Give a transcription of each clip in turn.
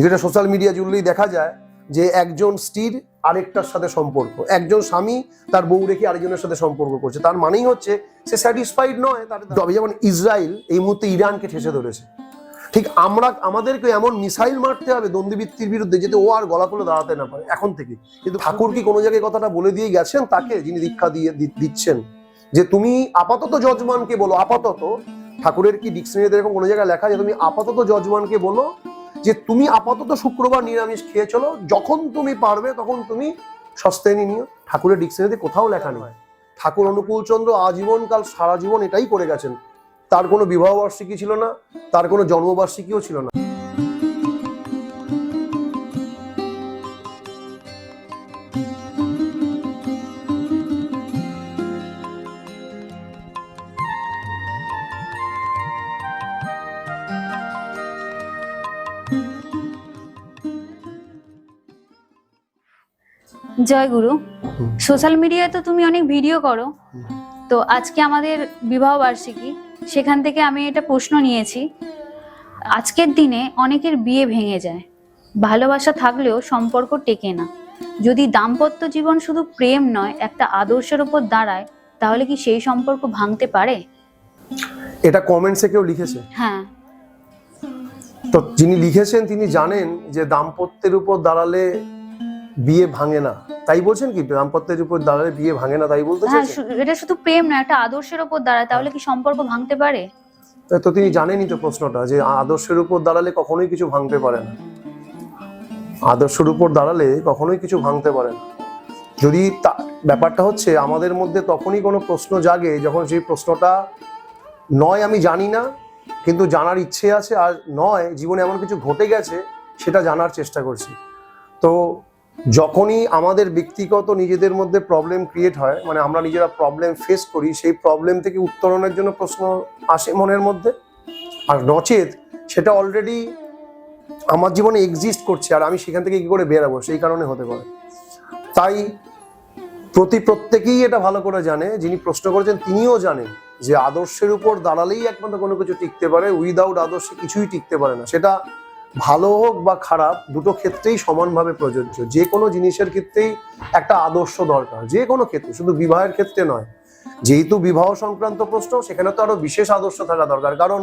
যেটা social media জুড়লেই দেখা যায় যে একজন স্ত্রীর আরেকটার সাথে সম্পর্ক, একজন স্বামী তার বউ রেখে আরেকজনের সাথে সম্পর্ক করছে, তার মানেই হচ্ছে সে স্যাটিসফাইড নয়। তবে যেমন ইসরায়েল এই মুহূর্তে ইরানকে ঠেসে ধরেছে, ঠিক আমাদেরকে এমন মিসাইল মারতে হবে দ্বন্দ্ববৃত্তির বিরুদ্ধে যাতে ও আর গলা তুলে দাঁড়াতে না পারে এখন থেকে। কিন্তু ঠাকুর কি কোনো জায়গায় কথাটা বলে দিয়ে গেছেন তাকে, যিনি দীক্ষা দিচ্ছেন, যে তুমি আপাতত যজমানকে বলো, আপাতত ঠাকুরের কি ডিকশনারিতে এরকম কোনো জায়গায় লেখা যে তুমি আপাতত যজমানকে বলো যে তুমি আপাতত শুক্রবার নিরামিষ খেয়ে চলো, যখন তুমি পারবে তখন তুমি সস্তেনি নিও? ঠাকুরের ডিকশনারিতে কোথাও লেখা নেই। ঠাকুর অনুকূলচন্দ্র আজীবনকাল সারা জীবন এটাই করে গেছেন। তার কোনো বিবাহ বার্ষিকী ছিল না, তার কোনো জন্মবার্ষিকীও ছিল না। জয় গুরু। সোশ্যাল মিডিয়ায় তো তুমি অনেক ভিডিও করো, তো আজকে আমাদের বিবাহ বার্ষিকী, সেখান থেকে আমি এটা প্রশ্ন নিয়েছি। আজকের দিনে অনেকের বিয়ে ভেঙে যায়, ভালোবাসা থাকলেও সম্পর্ক টেকে না। যদি দাম্পত্য জীবন শুধু প্রেম নয়, একটা আদর্শের উপর দাঁড়ায়, তাহলে কি সেই সম্পর্ক ভাঙতে পারে? এটা কমেন্টসে কেউ লিখেছে? হ্যাঁ। তো যিনি লিখেছেন তিনি জানেন যে দাম্পত্যের উপর দাঁড়ালে বিয়ে ভাঙে না, তাই বলছেন কি? দাম্পত্যের উপর দাঁড়ালে বিয়ে ভাঙে না তাই বলতে হ্যাঁ, চাইছেন? এটা শুধু প্রেম না, একটা আদর্শের উপর দাঁড়ায়, তাহলে কি সম্পর্ক ভাঙতে পারে? তো তিনি জানেনই তো প্রশ্নটা, যে আদর্শের উপর দাঁড়ালে কখনোই কিছু ভাঙতে পারে না। আদর্শের উপর দাঁড়ালে কখনোই কিছু ভাঙতে পারে না। যদি ব্যাপারটা হচ্ছে আমাদের মধ্যে তখনই কোনো প্রশ্ন জাগে যখন সেই প্রশ্নটা নয় আমি জানি না কিন্তু জানার ইচ্ছে আছে, আর নয় জীবনে এমন কিছু ঘটে গেছে সেটা জানার চেষ্টা করছি। তো যখনই আমাদের ব্যক্তিগত নিজেদের মধ্যে প্রবলেম ক্রিয়েট হয়, মানে আমরা নিজেরা প্রবলেম ফেস করি, সেই প্রবলেম থেকে উত্তরণের জন্য প্রশ্ন আসে মনের মধ্যে, আর নচেত সেটা অলরেডি আমার জীবনে এক্সিস্ট করছে আর আমি সেখান থেকে কি করে বেরাবো, সেই কারণে হতে পারে। তাই প্রত্যেকেই এটা ভালো করে জানে, যিনি প্রশ্ন করেছেন তিনিও জানেন যে আদর্শের উপর দাঁড়ালেই একমাত্র কোনো কিছু টিকতে পারে, উইদাউট আদর্শে কিছুই টিকতে পারে না। সেটা ভালো হোক বা খারাপ, দুটো ক্ষেত্রেই সমানভাবে প্রযোজ্য। যে কোনো জিনিসের ক্ষেত্রেই একটা আদর্শ দরকার, যে কোনো ক্ষেত্রে, শুধু বিবাহের ক্ষেত্রে নয়। যেহেতু বিবাহ সংক্রান্ত প্রশ্ন, সেখানে তো আরো বিশেষ আদর্শ থাকা দরকার। কারণ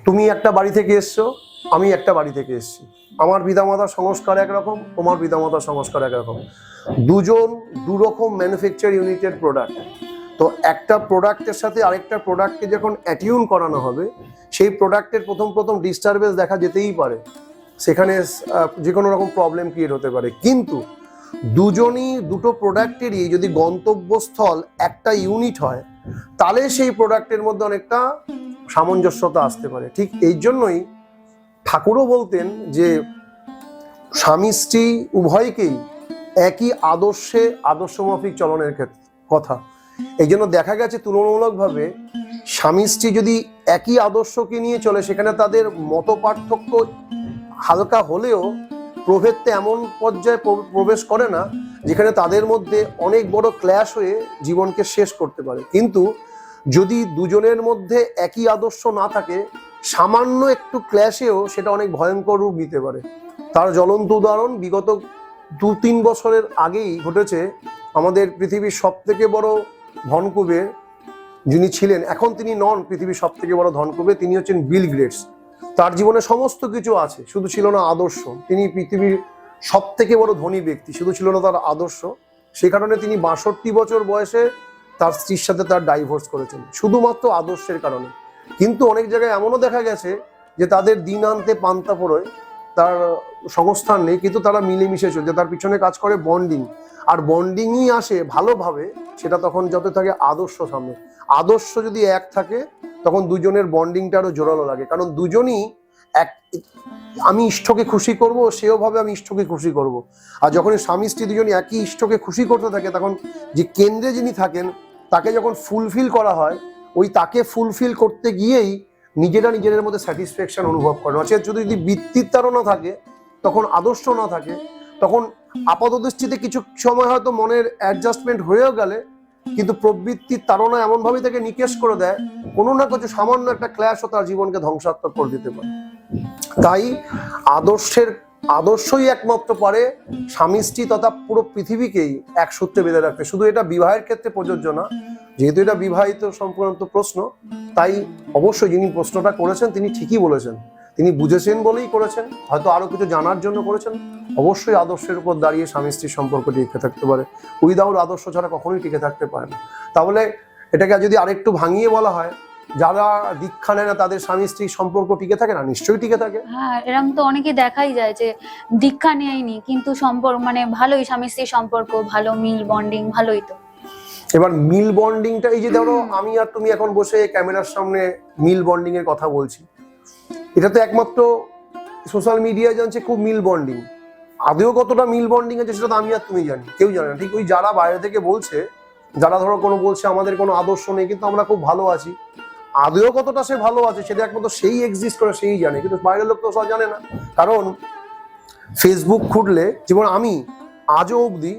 তুমি একটা বাড়ি থেকে এসছো, আমি একটা বাড়ি থেকে এসেছি, আমার পিতামাতার সংস্কার একরকম, তোমার পিতামাতার সংস্কার একরকম, দুজন দুরকম ম্যানুফ্যাকচার ইউনিটের প্রোডাক্ট। তো একটা প্রোডাক্টের সাথে আরেকটা প্রোডাক্টকে যখন অ্যাটিউন করানো হবে, সেই প্রোডাক্টের প্রথম ডিস্টারবেন্স দেখা যেতেই পারে, সেখানে যে কোনো রকম প্রবলেম ক্রিয়েট হতে পারে। কিন্তু দুজনই দুটো প্রোডাক্টেরই যদি গন্তব্যস্থল একটা ইউনিট হয়, তাহলে সেই প্রোডাক্টের মধ্যে অনেকটা সামঞ্জস্যতা আসতে পারে। ঠিক এই জন্যই ঠাকুরও বলতেন যে স্বামী স্ত্রী উভয়কেই একই আদর্শমাফিক চলনের কথা। এই জন্য দেখা গেছে তুলনামূলকভাবে স্বামী স্ত্রী যদি একই আদর্শকে নিয়ে চলে, সেখানে তাদের মত পার্থক্য হালকা হলেও প্রভেদটা এমন পর্যায়ে প্রবেশ করে না যেখানে তাদের মধ্যে অনেক বড় ক্ল্যাশ হয়ে জীবনকে শেষ করতে পারে। কিন্তু যদি দুজনের মধ্যে একই আদর্শ না থাকে, সামান্য একটু ক্ল্যাশেও সেটা অনেক ভয়ঙ্কর রূপ নিতে পারে। তার জ্বলন্ত উদাহরণ বিগত 2-3 বছরের আগেই ঘটেছে। আমাদের পৃথিবীর সব থেকে বড় ধনকুবের যিনি ছিলেন, এখন তিনি নন পৃথিবীর সব থেকে বড় ধনকুবের, তিনি হচ্ছেন বিল গেটস। তার জীবনে সমস্ত কিছু আছে, শুধু ছিল না আদর্শ। তিনি পৃথিবীর সব থেকে বড় ধনী ব্যক্তি, শুধু ছিল না তার আদর্শ। সে কারণে তিনি 62 বছর বয়সে তার স্ত্রীর সাথে তার ডাইভোর্স করেছেন, শুধুমাত্র আদর্শের কারণে। কিন্তু অনেক জায়গায় এমনও দেখা গেছে যে তাদের দিন আনতে পান্তা পড়ে, তার সংস্থান নেই কিন্তু তারা মিলেমিশে চলছে, তার পিছনে কাজ করে বন্ডিং। আর বন্ডিংই আসে ভালোভাবে সেটা তখন যত থাকে আদর্শ সামনে। আদর্শ যদি এক থাকে তখন দুজনের বন্ডিংটা আরো জোরালো লাগে, কারণ দুজনই এক, আমি ইষ্টকে খুশি করব, সেও ভাবে আমি ইষ্টকে খুশি করব। আর যখন স্বামী স্ত্রী দুজনই একই ইষ্টকে খুশি করতে থাকে, তখন যে কেন্দ্রে যিনি থাকেন তাকে যখন ফুলফিল করা হয়, ওই তাকে ফুলফিল করতে গিয়েই নিজেদের মধ্যে স্যাটিসফ্যাকশন অনুভব করে। নচেত যদি বৃত্তির তাড়না থাকে, তখন আদর্শ না থাকে, তখন আপাত দৃষ্টিতে কিছু সময় হয়তো মনের অ্যাডজাস্টমেন্ট হয়েও গেলে, কিন্তু প্রবৃত্তির তাড়না এমনভাবে তাকে নিকেশ করে দেয়, কোনো না কিছু সামান্য একটা ক্ল্যাশও তার জীবনকে ধ্বংসাত্মক করে দিতে পারে। তাই আদর্শই একমাত্র পারে স্বামী স্ত্রী তথা পুরো পৃথিবীকেই এক সূত্রে বেঁধে রাখতে। শুধু এটা বিবাহের ক্ষেত্রে প্রযোজ্য না, যেহেতু এটা বিবাহিত সংক্রান্ত প্রশ্ন, তাই অবশ্যই যিনি প্রশ্নটা করেছেন তিনি ঠিকই বলেছেন, তিনি বুঝেছেন বলেই করেছেন, হয়তো আরো কিছু জানার জন্য করেছেন। অবশ্যই আদর্শের উপর দাঁড়িয়ে স্বামী স্ত্রীর সম্পর্ক টিকে থাকতে পারে, উইদাউট আদর্শ ছাড়া কখনোই টিকে থাকতে পারে না। তাহলে এটাকে যদি আরেকটু ভাঙিয়ে বলা হয়, যারা দীক্ষা নেয় না তাদের স্বামী স্ত্রীর সম্পর্ক টিকে থাকে না? নিশ্চয়ই টিকে থাকে। হ্যাঁ, এরকম তো অনেকে দেখাই যায় যে দীক্ষা নেয়নি কিন্তু সম্পর্ক মানে ভালোই, স্বামী স্ত্রীর সম্পর্ক ভালো, মিল বন্ডিং ভালোই। তো এবার মিল বন্ডিংটা, এই যে ধরো আমি আর তুমি এখন বসে ক্যামেরার সামনে মিল বন্ডিং এর কথা বলছি, এটা তো একমাত্র সোশ্যাল মিডিয়া জানছে খুব মিল বন্ডিং। আদেও কতটা মিল বন্ডিং আছে সেটা তো আমি আর তুমি জানি, কেউ জানে না। ঠিক ওই যারা বাইরে থেকে বলছে, যারা ধরো কোনো বলছে আমাদের কোনো আদর্শ নেই কিন্তু আমরা খুব ভালো আছি, আদেও কতটা সে ভালো আছে সেটা একমাত্র সেই এক্সিস্ট করে, সেই জানে। কিন্তু বাইরের লোক তো সব জানে না। কারণ ফেসবুক খুললে, যেমন আমি আজও অবধি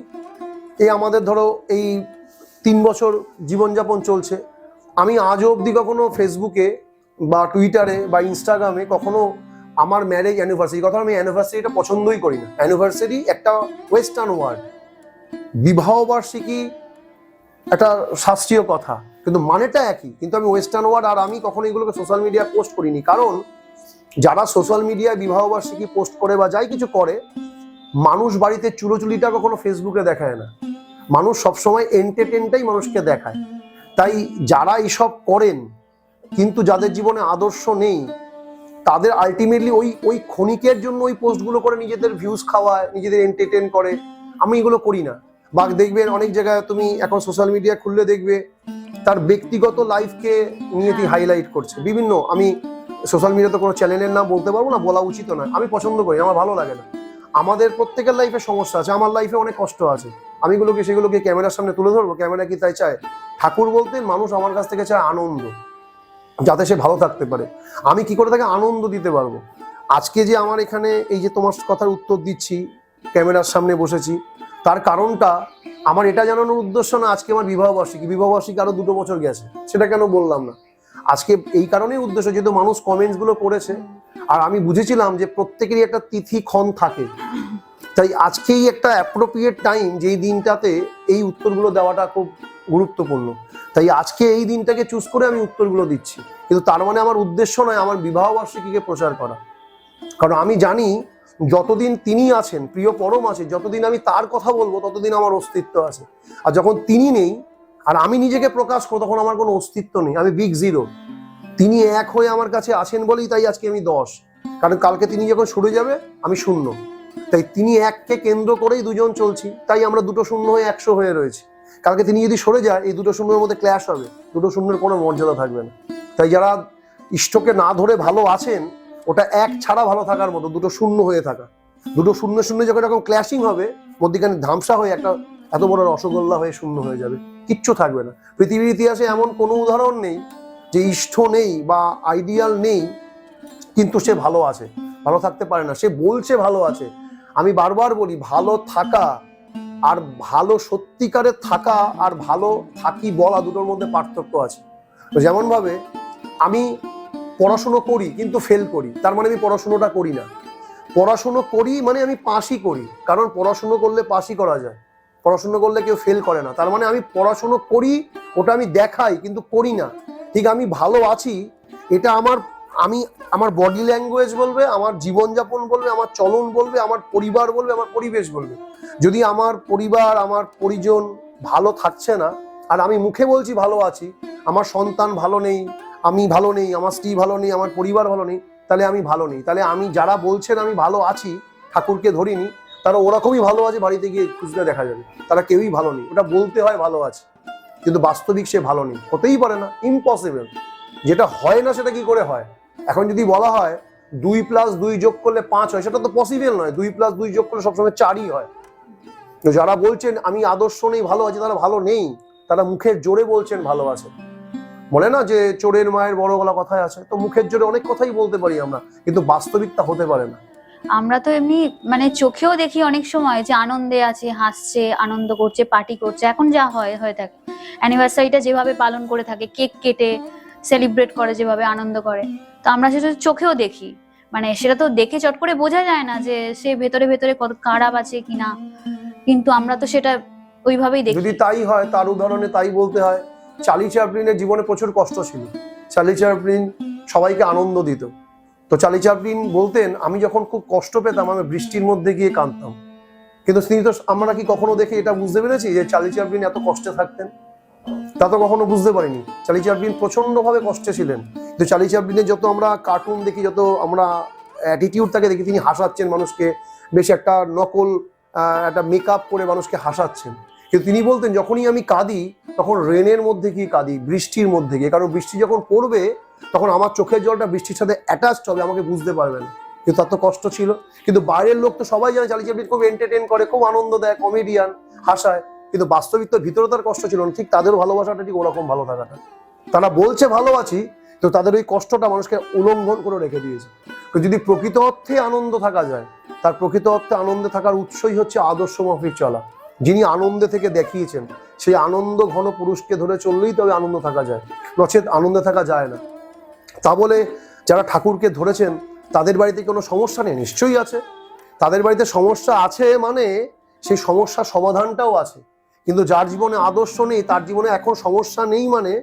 এই আমাদের ধরো এই 3 বছর জীবনযাপন চলছে, আমি আজও অবধি কখনো ফেসবুকে বা টুইটারে বা ইনস্টাগ্রামে কখনো আমার ম্যারেজ অ্যানিভার্সারি, কথা আমি অ্যানিভার্সারিটা পছন্দই করি না। অ্যানিভার্সারি একটা ওয়েস্টার্ন ওয়ার্ড, বিবাহ বার্ষিকী একটা শাস্ত্রীয় কথা, কিন্তু মানেটা একই, কিন্তু আমি ওয়েস্টার্ন ওয়ার্ড। আর আমি কখনো এগুলোকে সোশ্যাল মিডিয়ায় পোস্ট করিনি, কারণ যারা সোশ্যাল মিডিয়ায় বিবাহ বার্ষিকী পোস্ট করে বা যাই কিছু করে, মানুষ বাড়িতে চুলোচুলিটা কখনো ফেসবুকে দেখায় না। মানুষ সবসময় এন্টারটেনটাই মানুষকে দেখায়। তাই যারা এইসব করেন কিন্তু যাদের জীবনে আদর্শ নেই, তাদের আলটিমেটলি ওই ক্ষণিকের জন্য ওই পোস্টগুলো করে নিজেদের ভিউজ খাওয়ায়, নিজেদের এন্টারটেন করে। আমি এগুলো করি না। বা দেখবেন অনেক জায়গায় তুমি এখন সোশ্যাল মিডিয়া খুললে দেখবে তার ব্যক্তিগত লাইফকে নিয়ে হাইলাইট করছে বিভিন্ন। আমি সোশ্যাল মিডিয়াতে কোনো চ্যানেলের নাম বলতে পারবো না, বলা উচিত নয়, আমি পছন্দ করি, আমার ভালো লাগে না। আমাদের প্রত্যেকের লাইফে সমস্যা আছে, আমার লাইফে অনেক কষ্ট আছে, আমি সেগুলোকে ক্যামেরার সামনে তুলে ধরবো? ক্যামেরা কি তাই চায়? ঠাকুর বলতেন মানুষ আমার কাছ থেকে চায় আনন্দ, যাতে সে ভালো থাকতে পারে। আমি কি করে তাকে আনন্দ দিতে পারবো? আজকে যে আমার এখানে এই যে তোমার কথার উত্তর দিচ্ছি, ক্যামেরার সামনে বসেছি, তার কারণটা আমার এটা জানানোর উদ্দেশ্য না আজকে আমার বিবাহবার্ষিকী আরো 2 বছর গেছে, সেটা কেন বললাম না। আজকে এই কারণেই উদ্দেশ্য, যেহেতু মানুষ কমেন্টস গুলো করেছে আর আমি বুঝেছিলাম যে প্রত্যেকেরই একটা তিথি ক্ষণ থাকে, তাই আজকেই একটা অ্যাপ্রোপ্রিয়েট টাইম, যেই দিনটাতে এই উত্তরগুলো দেওয়াটা খুব গুরুত্বপূর্ণ। তাই আজকে এই দিনটাকে চুজ করে আমি উত্তরগুলো দিচ্ছি, কিন্তু তার মানে আমার উদ্দেশ্য নয় আমার বিবাহবার্ষিকীকে প্রচার করা। কারণ আমি জানি যতদিন তিনি আছেন, প্রিয় পরম আছে, যতদিন আমি তার কথা বলবো ততদিন আমার অস্তিত্ব আছে। আর যখন তিনি নেই আর আমি নিজেকে প্রকাশ করবো, তখন আমার কোনো অস্তিত্ব নেই, আমি বিগ জিরো। তিনি এক হয়ে আমার কাছে আছেন বলেই তাই আজকে আমি 10, কারণ কালকে তিনি যখন সরে যাবে আমি 0। তাই তিনি এককে কেন্দ্র করেই দুজন চলছি, তাই আমরা 2 শূন্য হয়ে 100 হয়ে রয়েছি। কালকে তিনি যদি সরে যায়, এই 2 শূন্যের মধ্যে ক্ল্যাশ হবে, 2 শূন্যের কোনো মর্যাদা থাকবে না। তাই যারা ইষ্টকে না ধরে ভালো আছেন, ওটা এক ছাড়া ভালো থাকার মতো, 2 শূন্য হয়ে থাকা। 2 শূন্য শূন্য যখন এরকম ক্ল্যাশিং হবে, মধ্যখানে ধামসা হয়ে একটা এত বড় রসগোল্লা হয়ে শূন্য হয়ে যাবে, কিচ্ছু থাকবে না। পৃথিবীর ইতিহাসে এমন কোনো উদাহরণ নেই যে ইষ্ট নেই বা আইডিয়াল নেই কিন্তু সে ভালো আছে, ভালো থাকতে পারে না, সে বলছে ভালো আছে। আমি বারবার বলি, ভালো থাকা আর ভালো সত্যিকারের থাকা আর ভালো থাকি বলা, দুটোর মধ্যে পার্থক্য আছে। তো যেমন ভাবে আমি পড়াশুনো করি কিন্তু ফেল করি, তার মানে আমি পড়াশুনোটা করি না। পড়াশুনো করি মানে আমি পাসই করি, কারণ পড়াশুনো করলে পাসই করা যায়, পড়াশুনো করলে কেউ ফেল করে না। তার মানে আমি পড়াশুনো করি, ওটা আমি দেখাই কিন্তু করি না। ঠিক আমি ভালো আছি, এটা আমার বডি ল্যাঙ্গুয়েজ বলবে, আমার জীবনযাপন বলবে, আমার চলন বলবে, আমার পরিবার বলবে, আমার পরিবেশ বলবে। যদি আমার পরিবার, আমার পরিজন ভালো থাকছে না আর আমি মুখে বলছি ভালো আছি, আমার সন্তান ভালো নেই, আমি ভালো নেই, আমার স্ত্রী ভালো নেই, আমার পরিবার ভালো নেই, তাহলে আমি ভালো নেই। তাহলে আমি যারা বলছেন আমি ভালো আছি, ঠাকুরকে ধরিনি, তারা ওরকমই ভালো আছে, বাড়িতে গিয়ে খুঁজলে দেখা যাবে তারা কেউই ভালো নেই। ওটা বলতে হয় ভালো আছে, কিন্তু বাস্তবিক সে ভালো নেই, হতেই পারে না, ইম্পসিবল। যেটা হয় না সেটা কি করে হয়? এখন যদি বলা হয় 2+2 যোগ করলে 5 হয়, সেটা তো পসিবল নয়। 2+2 যোগ করলে সবসময় 4ই হয়। তো যারা বলছেন আমি আদর্শ নেই ভালো আছি, তারা ভালো নেই, তারা মুখের জোরে বলছেন ভালো আছে। বলে না যে চোরের মায়ের বড় গলা কথায় আছে, তো মুখের জোরে অনেক কথাই বলতে পারি আমরা, কিন্তু বাস্তবিকটা হতে পারে না। আমরা তো এমনি মানে চোখেও দেখি অনেক সময় যে আনন্দে আছে, হাসছে, আনন্দ করছে, পার্টি করছে। এখন যা হয়ে থাকে, অ্যানিভার্সারিটা যেভাবে পালন করে থাকে, কেক কেটে সেলিব্রেট করে, যেভাবে আনন্দ করে, তো আমরা সেটা চোখেও দেখি। মানে সেটা তো দেখে চট করে বোঝা যায় না যে সে ভেতরে ভেতরে কত খারাপ আছে কিনা, কিন্তু আমরা তো সেটা ওইভাবেই দেখি। যদি তাই হয়, তার উদাহরণে তাই বলতে হয়, চার্লি চ্যাপলিনের জীবনে প্রচুর কষ্ট ছিল। চার্লি চ্যাপলিন সবাইকে আনন্দ দিত। তো চার্লি চ্যাপলিন বলতেন, আমি যখন খুব কষ্ট পেতাম আমি বৃষ্টির মধ্যে গিয়ে কাঁদতাম। কিন্তু তিনি তো, আমরা কি কখনো দেখে এটা বুঝতে পেরেছি যে চার্লি চ্যাপলিন এত কষ্টে থাকতেন? তা তো কখনো বুঝতে পারিনি। চার্লি চ্যাপলিন প্রচন্ড ভাবে কষ্টে ছিলেন। কিন্তু চার্লি চ্যাপলিনের যত আমরা কার্টুন দেখি, যত আমরা অ্যাটিটিউড তাকে দেখি, তিনি হাসাচ্ছেন মানুষকে, বেশ একটা নকল একটা মেকআপ করে মানুষকে হাসাচ্ছেন। কিন্তু তিনি বলতেন, যখনই আমি কাঁদি তখন রেনের মধ্যে গিয়ে কাঁদি, বৃষ্টির মধ্যে গিয়ে, কারণ বৃষ্টি যখন পড়বে তখন আমার চোখের জলটা বৃষ্টির সাথে অ্যাটাচড হবে, আমাকে বুঝতে পারবে না। কিন্তু তার তো কষ্ট ছিল। কিন্তু বাইরের লোক তো সবাই জানে চার্লি চ্যাপলিন খুব এন্টারটেইন করে, খুব আনন্দ দেয়, কমেডিয়ান, হাসায়। কিন্তু বাস্তবিক তো ভিতরে তার কষ্ট ছিল না। ঠিক তাদের ভালোবাসাটা ঠিক ওরকম ভালো থাকাটা। তারা বলছে ভালো আছি, তো তাদের ওই কষ্টটা মানুষকে উল্লঙ্ঘন করে রেখে দিয়েছে। তো যদি প্রকৃত অর্থে আনন্দ থাকা যায়, তার প্রকৃত অর্থে আনন্দে থাকার উৎসই হচ্ছে আদর্শ মাফিক চলা। যিনি আনন্দে থেকে দেখিয়েছেন, সেই আনন্দ ঘন পুরুষকে ধরে চললেই তবে আনন্দ থাকা যায়, নচেত আনন্দে থাকা যায় না। তা বলে যারা ঠাকুরকে ধরেছেন তাদের বাড়িতে কোনো সমস্যা নেই? নিশ্চয়ই আছে। তাদের বাড়িতে সমস্যা আছে, মানে সেই সমস্যার সমাধানটাও আছে। কিন্তু যার জীবনে আদর্শ নেই, তার জীবনে এখন সমস্যা নেই, মানে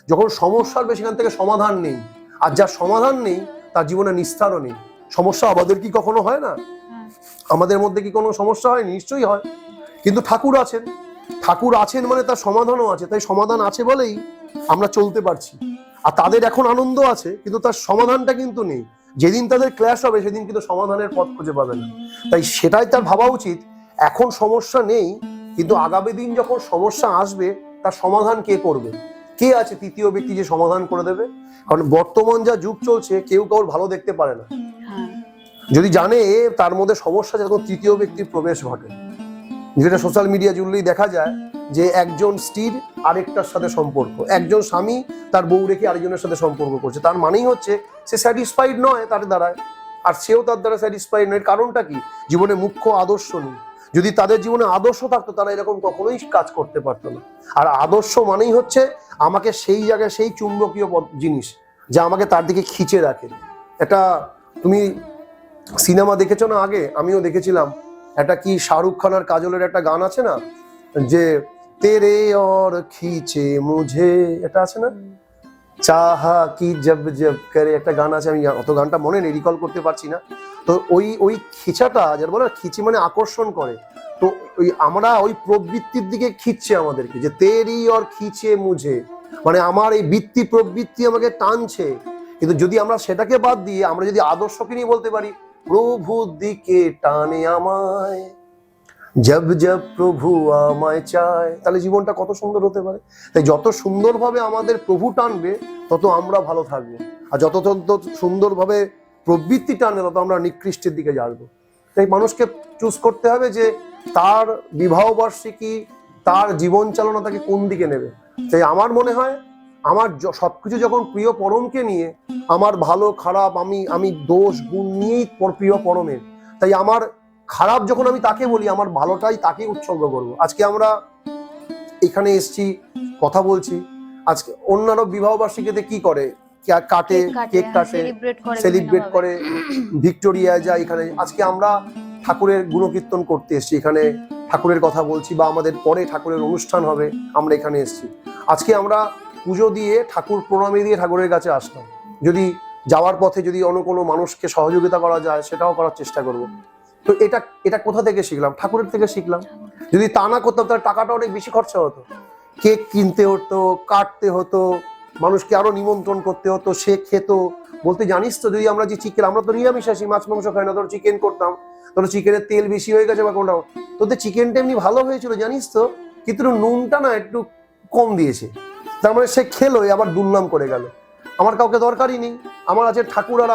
যখন সমস্যার সেখান থেকে সমাধান নেই। আর যার সমাধান নেই তার জীবনে নিস্তারও নেই। সমস্যা আমাদের কি কখনো হয় না? আমাদের মধ্যে কি কোনো সমস্যা হয়? নিশ্চয়ই হয়। কিন্তু ঠাকুর আছেন, ঠাকুর আছেন মানে তার সমাধানও আছে। তাই সমাধান আছে বলেই আমরা চলতে পারছি। আর তাদের এখন আনন্দ আছে, কিন্তু তার সমাধানটা কিন্তু নেই। যেদিন তাদের ক্ল্যাশ হবে সেদিন কিন্তু সমাধানের পথ খুঁজে পাবে না। তাই সেটাই তার ভাবা উচিত, এখন সমস্যা নেই, কিন্তু আগামী দিন যখন সমস্যা আসবে তার সমাধান কে করবে? কে আছে তৃতীয় ব্যক্তি যে সমাধান করে দেবে? কারণ বর্তমান যা যুগ চলছে, কেউ কারোর ভালো দেখতে পারে না। যদি জানে তার মধ্যে সমস্যা, যখন তৃতীয় ব্যক্তির প্রবেশ ঘটে, যেটা সোশ্যাল মিডিয়া জুড়লেই দেখা যায়, যে একজন স্ত্রীর আরেকটার সাথে সম্পর্ক, একজন স্বামী তার বউ রেখে আরেকজনের সাথে সম্পর্ক করছে। তার মানেই হচ্ছে সে স্যাটিসফাইড নয় তার দ্বারায়, আর সেও তার দ্বারা স্যাটিসফাইড নয়। কারণটা কি? জীবনে মুখ্য আদর্শ নেই। যদি তাদের জীবনে আদর্শ থাকতো তারা এরকম কখনোই কাজ করতে পারতো না। আর আদর্শ মানেই হচ্ছে আমাকে সেই জায়গায়, সেই চুম্বকীয় জিনিস যা আমাকে তার দিকে খিচে রাখে। এটা তুমি সিনেমা দেখেছো না? আগে আমিও দেখেছিলাম। একটা কি শাহরুখ খান আর কাজলের একটা গান আছে না, যে তেরে और खींचे मुझे, এটা আছে না, চাহা কি জব জব করে, একটা গান আছে। আমি অত গানটা মনে নেই, রিকল করতে পারছি না। তো ওই খিচাটা, যার বলে খিচি মানে আকর্ষণ করে, তো ওই আমরা ওই প্রবৃত্তির দিকে খিচছে আমাদেরকে, যে তেরি और खींचे मुझे, মানে আমার এই বৃত্তি প্রবৃত্তি আমাকে টানছে। কিন্তু যদি আমরা সেটাকে বাদ দিয়ে আমরা যদি আদর্শকে নিয়ে বলতে পারি, প্রভু দিকে টানে আমায়, জব জব প্রভু আমায় চায়, তাহলে জীবনটা কত সুন্দর হতে পারে। তাই যত সুন্দরভাবে আমাদের প্রভু টানবে তত আমরা ভালো থাকবো, আর যত সুন্দরভাবে প্রবৃত্তি টানবে তত আমরা নিকৃষ্টের দিকে যাবো। তাই মানুষকে চুজ করতে হবে যে তার বিবাহ বার্ষিকী, তার জীবন চালনা তাকে কোন দিকে নেবে। তাই আমার মনে হয়, আমার সবকিছু যখন প্রিয় পরমকে নিয়ে, আমার ভালো খারাপ আমি দোষ গুণ নিয়েই প্রিয় পরমের, তাই আমার খারাপ যখন আমি তাকে বলি, আমার ভালোটাই তাকে উৎসর্গ করবো। আজকে আমরা এখানে এসছি, কথা বলছি, আজকে অন্যান্য বিবাহ বার্ষিকীতে কি করে, কেক কাটে, সেলিব্রেট করে, ভিক্টোরিয়া যায়। এখানে আজকে আমরা ঠাকুরের গুণকীর্তন করতে এসছি, এখানে ঠাকুরের কথা বলছি, বা আমাদের পরে ঠাকুরের অনুষ্ঠান হবে, আমরা এখানে এসছি। আজকে আমরা পুজো দিয়ে, ঠাকুর প্রণামী দিয়ে ঠাকুরের কাছে আসলাম। যদি যাওয়ার পথে যদি অন্য কোনো মানুষকে সহযোগিতা করা যায়, সেটাও করার চেষ্টা করব। তো এটা কোথা থেকে শিখলাম? ঠাকুরের থেকে শিখলাম। যদি তা না করতাম তাহলে টাকাটা অনেক বেশি খরচা হতো, কেক কিনতে হতো, কাটতে হতো, মানুষকে আরো নিমন্ত্রণ করতে হতো, সে খেত। বলতে জানিস তো, যদি আমরা যে চিকেন, আমরা তো নিরামিষাসী, মাছ মাংস খাই না, ধরো চিকেন করতাম, ধরো চিকেনের তেল বেশি হয়ে গেছে বা কোনটা, তোদের চিকেনটা এমনি ভালো হয়েছিল জানিস তো, কিন্তু নুনটা না একটু কম দিয়েছে। তার মানে সে খেলো, আবার দুর্নাম করে গেল। আমার কাউকে দরকারই নেই, আমার আছে ঠাকুর আর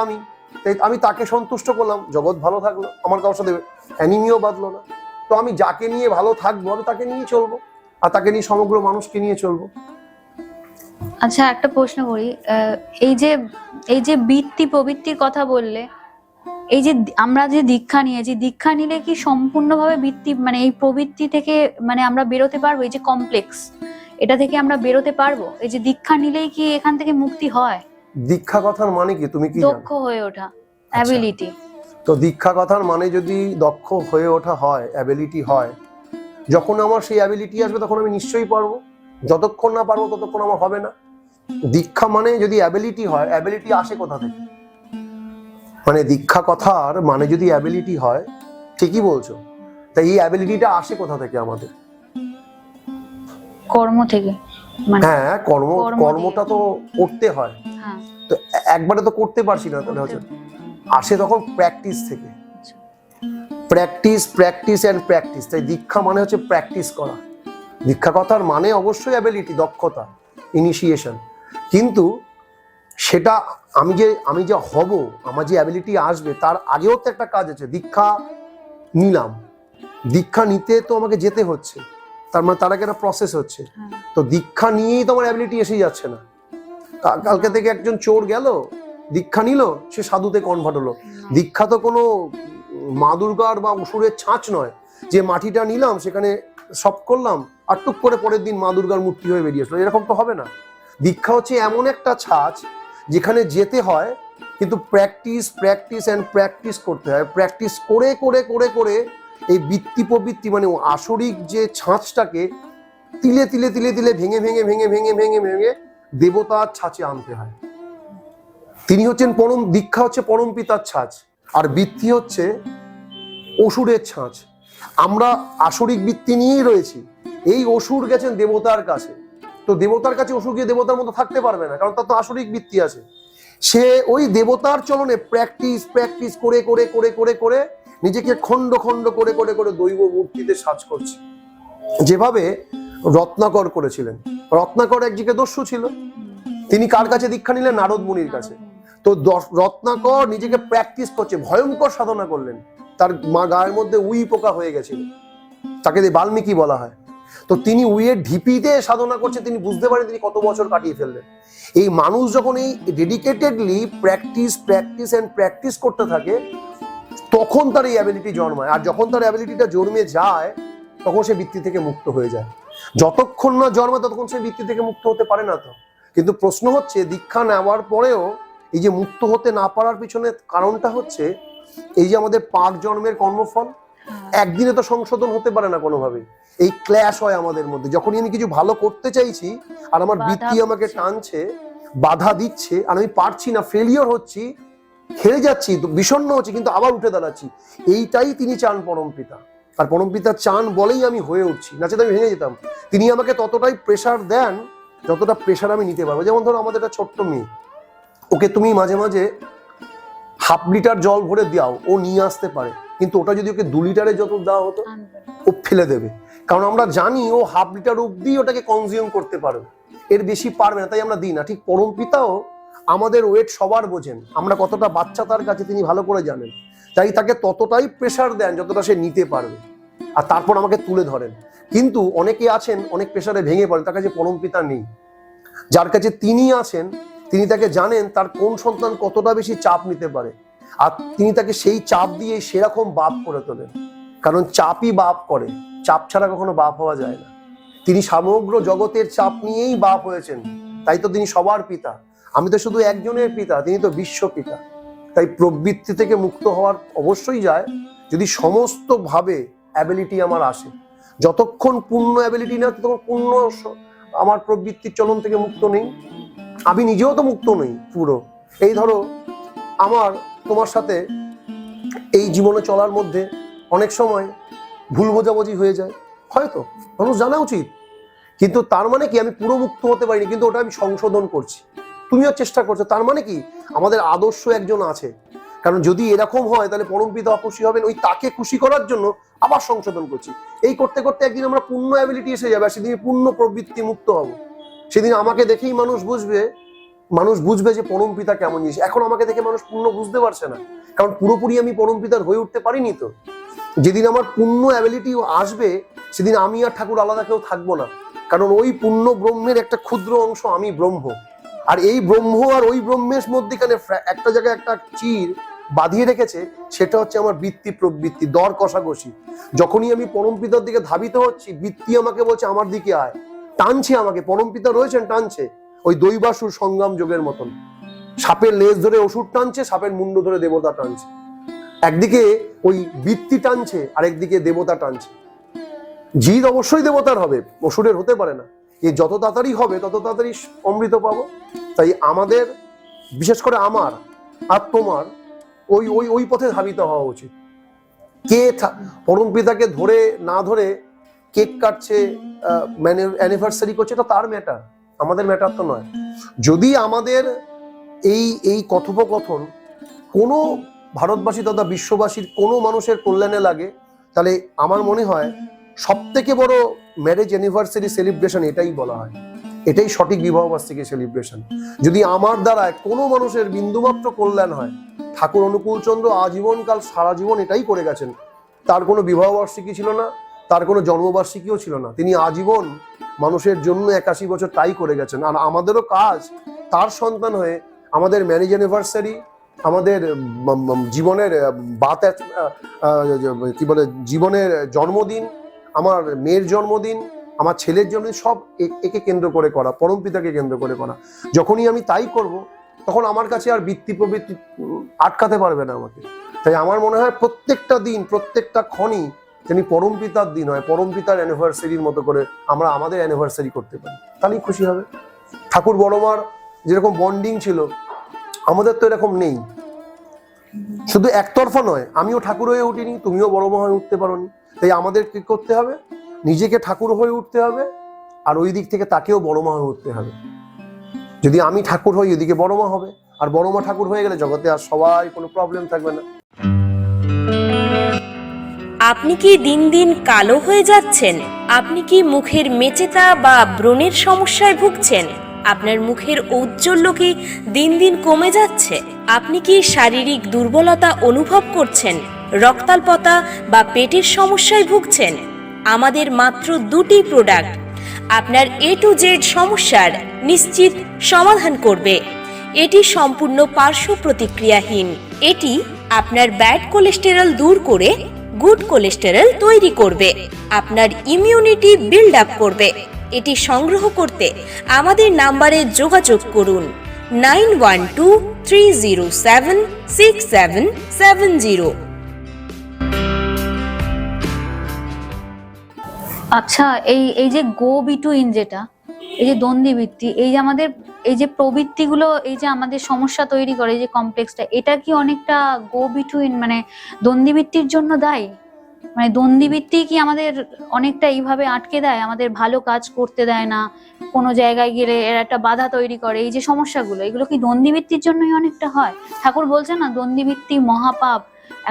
আমি তাকে সন্তুষ্ট করলাম, জগৎ ভালো থাকলো, আমার কারোর সাথে অ্যানিমিও বাঁধলো না। তো আমি যাকে নিয়ে ভালো থাকবো আমি তাকে নিয়ে চলবো, আর তাকে নিয়ে সমগ্র মানুষকে নিয়ে চলবো। আচ্ছা, একটা প্রশ্ন করি, এই যে বৃত্তি প্রবৃত্তির কথা বললে, এই যে আমরা যে দীক্ষা নিয়েছি, দীক্ষা নিলে কি সম্পূর্ণভাবে বৃত্তি মানে এই প্রবৃত্তি থেকে মানে আমরা বেরোতে পারবো? এই যে কমপ্লেক্স, এটা থেকে আমরা বেরোতে পারবো? এই যে দীক্ষা নিলেই কি এখান থেকে মুক্তি হয়? দীক্ষা কথার মানে কি তুমি কি দক্ষ হয়ে ওঠা, অ্যাবিলিটি। তো দীক্ষা কথার মানে যদি দক্ষ হয়ে ওঠা হয়, অ্যাবিলিটি হয়, যখন আমার সেই অ্যাবিলিটি আসবে তখন আমি নিশ্চয়ই পারবো। যতক্ষণ না পারবো ততক্ষণ আমার হবে না। দীক্ষা মানে যদি অ্যাবিলিটি হয়, অ্যাবিলিটি আসে কোথা থেকে? মানে দীক্ষা কথার মানে যদি অ্যাবিলিটি হয়, ঠিকই বলছো, তাই এই অ্যাবিলিটিটা আসে কোথা থেকে আমাদের? কর্ম থেকে। মানে হ্যাঁ, কর্ম কর্মটা তো করতে হয়। হ্যাঁ, তো একবারে তো করতে পারছি না, তাহলে হচ্ছে আসে তখন প্র্যাকটিস থেকে। Practice, practice and practice. তাই দীক্ষা মানে হচ্ছে প্র্যাকটিস করা। দীক্ষা কথার মানে অবশ্যই অ্যাবিলিটি, দক্ষতা, ইনিশিয়েশন। কিন্তু সেটা আমি যে হব, আমার যে অ্যাবিলিটি আসবে, তার আগেও তো একটা কাজ আছে। দীক্ষা নিলাম, দীক্ষা নিতে তো আমাকে যেতে হচ্ছে, তার মানে তার আগে একটা প্রসেস হচ্ছে। তো দীক্ষা নিয়েই তো আমার অ্যাবিলিটি এসেই যাচ্ছে না। কালকে থেকে একজন চোর গেল, দীক্ষা নিল, সে সাধুতে কনভার্ট হলো। দীক্ষা তো কোনো মা দুর্গার বা অসুরের ছাঁচ নয় যে মাটিটা নিলাম, সেখানে সব করলাম, আর টুক করে পরের দিন মা দুর্গার মূর্তি হয়ে বেরিয়ে আসলো। এরকম তো হবে না। দীক্ষা হচ্ছে এমন একটা ছাঁচ যেখানে যেতে হয়, কিন্তু প্র্যাকটিস, প্র্যাকটিস অ্যান্ড প্র্যাকটিস করতে হয়। প্র্যাকটিস করে করে করে করে এই বৃত্তি প্রবৃত্তি, মানে আসরিক যে ছাঁচটাকে তিলে তিলে তিলে তিলে ভেঙে ভেঙে ভেঙে ভেঙে ভেঙে ভেঙে দেবতার ছাঁচে আনতে হয়। তিনি হচ্ছেন পরম, দীক্ষা হচ্ছে পরম পিতার ছাঁচ, আর বৃত্তি হচ্ছে অসুরের ছাঁচ। আমরা আসরিক বৃত্তি নিয়েই রয়েছি। এই অসুর গেছেন দেবতার কাছে, তো দেবতার কাছে অসুর গিয়ে দেবতার মতো থাকতে পারবে না, কারণ তার তো আসরিক বৃত্তি আছে। সে ওই দেবতার চলনে প্র্যাকটিস প্র্যাকটিস করে করে করে করে করে নিজেকে খণ্ড খণ্ড করে করে করে দৈব মূর্তিতে সাজ করছে। যেভাবে রত্নাকর করেছিলেন। রত্নাকর একদিকে দস্যু ছিল, তিনি কার কাছে দীক্ষা নিলেন? নারদ মুনির কাছে। তো রত্নাকর নিজেকে প্র্যাকটিস করছে, ভয়ঙ্কর সাধনা করলেন, তার গায়ের মধ্যে উই পোকা হয়ে গেছিল, তাকে বাল্মীকি বলা হয়। তো তিনি উইয়ের ঢিপিতে সাধনা করছে, তিনি বুঝতে পারেন তিনি কত বছর কাটিয়ে ফেললেন। এই মানুষ যখন এই dedicatedly practice practice and practice করতে থাকে, তখন তার এই অ্যাবিলিটি জন্মায়। আর যখন তার অ্যাবিলিটিটা জন্মে যায়, তখন সে বৃত্তি থেকে মুক্ত হয়ে যায়। যতক্ষণ না জন্মায় ততক্ষণ সে বৃত্তি থেকে মুক্ত হতে পারে না। তো কিন্তু প্রশ্ন হচ্ছে, দীক্ষা নেওয়ার পরেও এই যে মুক্ত হতে না পারার পিছনে কারণটা হচ্ছে এই যে আমাদের পাক জন্মের কর্মফল একদিনে তো সংশোধন হতে পারে না কোনোভাবে। এই ক্ল্যাশ হয় আমাদের মধ্যে। যখনই আমি কিছু ভালো করতে চাইছি আর আমার বৃত্তি আমাকে টানছে, বাধা দিচ্ছে, আর আমি পারছি না, ফেলিওর হচ্ছি, হেরে যাচ্ছি, বিষণ্ণ হচ্ছি, কিন্তু আবার উঠে দাঁড়াচ্ছি। এইটাই তিনি চান পরম পিতা। আর পরম পিতা চান বলেই আমি হয়ে উঠছি, না চেয়ে আমি ভেঙে যেতাম। তিনি আমাকে ততটাই প্রেশার দেন যতটা প্রেশার আমি নিতে পারবো। যেমন ধরো আমাদের একটা ছোট্ট মেয়ে, ওকে তুমি মাঝে মাঝে 1/2 লিটার জল ভরে দাও, ও নিয়ে আসতে পারে, কিন্তু ওটা যদি ওকে 2 লিটারে যত দেওয়া হতো, ও ফেলে দেবে। কারণ আমরা জানি ও 1/2 লিটার অব্দি ওটাকে কনজিউম করতে পারবে, এর বেশি পারবে না, তাই আমরা দিই না। ঠিক পরম পিতাও আমাদের ওয়েট সবার বোঝেন, আমরা কতটা বাচ্চা তার কাছে তিনি ভালো করে জানেন, তাই তাকে ততটাই প্রেশার দেন যতটা সে নিতে পারবে, আর তারপর আমাকে তুলে ধরেন। কিন্তু অনেকে আছেন অনেক প্রেশারে ভেঙে পড়েন, তার কাছে পরম পিতা নেই। যার কাছে তিনি আছেন, তিনি তাকে জানেন তার কোন সন্তান কতটা বেশি চাপ নিতে পারে, আর তিনি তাকে সেই চাপ দিয়ে সেরকম বাপ করে তোলেন। কারণ চাপই বাপ করে, চাপ ছাড়া কখনো বাপ হওয়া যায় না। তিনি সমগ্র জগতের চাপ নিয়েই বাপ হয়েছেন, তাই তো তিনি সবার পিতা। আমি তো শুধু একজনের পিতা, তিনি তো বিশ্ব পিতা। তাই প্রবৃত্তি থেকে মুক্ত হওয়ার অবশ্যই যায় যদি সমস্ত ভাবে অ্যাবিলিটি আমার আসে। যতক্ষণ পূর্ণ অ্যাবিলিটি না, ততক্ষণ পূর্ণ আমার প্রবৃত্তির চলন থেকে মুক্ত নেই। আমি নিজেও তো মুক্ত নই পুরো। এই ধরো আমার তোমার সাথে এই জীবনে চলার মধ্যে অনেক সময় ভুল বোঝাবুঝি হয়ে যায়, হয়তো মানুষ জানা উচিত, কিন্তু তার মানে কি আমি পুরো মুক্ত হতে পারিনি, কিন্তু ওটা আমি সংশোধন করছি। তুমিও চেষ্টা করছো, তার মানে কি আমাদের আদর্শ একজন আছে। কারণ যদি এরকম হয় তাহলে পরম পিতা অখুশি হবেন, ওই তাকে খুশি করার জন্য আবার সংশোধন করছি। এই করতে করতে একদিন আমরা পূর্ণ অ্যাবিলিটি এসে যাবে, আর সেদিন পূর্ণ প্রবৃত্তি মুক্ত হব। সেদিন আমাকে দেখেই মানুষ বুঝবে যে পরম পিতা কেমন জিনিস। এখন আমাকে দেখে মানুষ পূর্ণ বুঝতে পারছে না, কারণ পুরোপুরি আমি পরম পিতার হয়ে উঠতে পারিনি। তো যেদিন আমার পূর্ণ অ্যাবিলিটি আসবে, সেদিন আমি আর ঠাকুর আলাদা কেউ থাকবো না, কারণ ওই পূর্ণ ব্রহ্মের একটা ক্ষুদ্র অংশ আমি ব্রহ্ম। আর এই ব্রহ্ম আর ওই ব্রহ্মের মধ্যেখানে একটা জায়গায় একটা চির বাঁধিয়ে রেখেছে, সেটা হচ্ছে আমার বৃত্তি প্রবৃত্তি, দর কষাকষি। যখনই আমি পরম পিতার দিকে ধাবিত হচ্ছি, বৃত্তি আমাকে বলছে আমার দিকে আয়, টানছে আমাকে, পরম পিতা রয়েছেন টানছে, ওই দৈবাসুর সংগ্রাম যোগের মতন। সাপের লেজ ধরে ওষুধ টানছে, সাপের মুন্ড ধরে দেবতা টানছে। একদিকে ওই বৃত্তি টানছে, আরেকদিকে দেবতা টানছে। জিদ অবশ্যই দেবতার হবে, অসুরের হতে পারে না। এ যত তাড়াতাড়ি হবে তত তাড়াতাড়ি অমৃত পাবো। তাই আমাদের, বিশেষ করে আমার আর তোমার, ওই ওই ওই পথে ধাবিত হওয়া উচিত। কে পরম পিতাকে ধরে না ধরে কেক কাটছে, অ্যানিভার্সারি করছে, এটা তার ম্যাটার, আমাদের ম্যাটার তো নয়। যদি আমাদের এই কথোপকথন কোনো ভারতবাসী তথা বিশ্ববাসীর কোনো মানুষের কল্যাণে লাগে, তাহলে আমার মনে হয় সব থেকে বড় ম্যারেজ অ্যানিভার্সারি সেলিব্রেশন এটাই বলা হয়, এটাই সঠিক বিবাহবার্ষিকী সেলিব্রেশন। যদি আমার দ্বারায় কোনো মানুষের বিন্দুমাত্র কল্যাণ হয়, ঠাকুর অনুকূলচন্দ্র আজীবনকাল সারা জীবন এটাই করে গেছেন। তার কোনো বিবাহবার্ষিকী ছিল না, তার কোনো জন্মবার্ষিকীও ছিল না, তিনি আজীবন মানুষের জন্য 81 বছর তাই করে গেছেন। আর আমাদেরও কাজ তার সন্তান হয়ে আমাদের ম্যারেজ অ্যানিভার্সারি, আমাদের জীবনের কি বলে জীবনের জন্মদিন, আমার মেয়ের জন্মদিন, আমার ছেলের জন্মদিন, সব একে কেন্দ্র করে করা, পরম পিতাকে কেন্দ্র করে করা। যখনই আমি তাই করব, তখন আমার কাছে আর বৃত্তি প্রবৃত্তি আটকাতে পারবে না আমাকে। তাই আমার মনে হয় প্রত্যেকটা দিন, প্রত্যেকটা ক্ষণই যেন পরম পিতার দিন হয়, পরম পিতার অ্যানিভার্সারির মতো করে আমরা আমাদের অ্যানিভার্সারি করতে পারি, তাহলেই খুশি হবে। ঠাকুর বড়মার যেরকম বন্ডিং ছিল, আমাদের তো এরকম নেই। শুধু একতরফা নয়, আমিও ঠাকুর হয়ে উঠিনি, তুমিও বড়মা হয়ে উঠতে পারোনি। তাই আমাদের কি করতে হবে? নিজেকে ঠাকুর হয়ে উঠতে হবে, আর ওই দিক থেকে তাকেও বড়মা হয়ে উঠতে হবে। যদি আমি ঠাকুর হই, ওইদিকে বড়মা হবে, আর বড়মা ঠাকুর হয়ে গেলে জগতে আর সবাই কোনো প্রবলেম থাকবে না। আপনি কি দিন দিন কালো হয়ে যাচ্ছেন? আপনি কি মুখের মেচেতা বা ব্রণের সমস্যায় ভুগছেন? আপনার মুখের ঔজ্জ্বল্য কি দিন দিন কমে যাচ্ছে? আপনি কি শারীরিক দুর্বলতা অনুভব করছেন? রক্তাল্পতা বা পেটের সমস্যায় ভুগছেন? আমাদের মাত্র 2টি প্রোডাক্ট আপনার A to Z সমস্যার নিশ্চিত সমাধান করবে। এটি সম্পূর্ণ পার্শ্ব প্রতিক্রিয়াহীন। এটি আপনার ব্যাড কোলেস্টেরল দূর করে গুড কোলেস্টেরল তৈরি করবে, আপনার ইমিউনিটি বিল্ড আপ করবে। এটি সংগ্রহ করতে আমাদের নাম্বারে যোগাযোগ করুন 9123076770। আচ্ছা, এই যে গো বিটুইন, যেটা এই যে দ্বন্দ্ববৃত্তি, এই যে আমাদের এই যে প্রবৃত্তিগুলো, এই যে আমাদের সমস্যা তৈরি করে, এই যে কমপ্লেক্সটা, এটা কি অনেকটা গো বিটুইন মানে দ্বন্দ্ববৃত্তির জন্য দায়ী? মানে দ্বন্দ্ববৃত্তি কি আমাদের অনেকটা এইভাবে আটকে দেয়, আমাদের ভালো কাজ করতে দেয় না, কোনো জায়গায় গেলে এর একটা বাধা তৈরি করে? এই যে সমস্যাগুলো, এগুলো কি দ্বন্দ্ববৃত্তির জন্যই অনেকটা হয়? ঠাকুর বলছেন না, দ্বন্দ্ববৃত্তি মহাপাপ,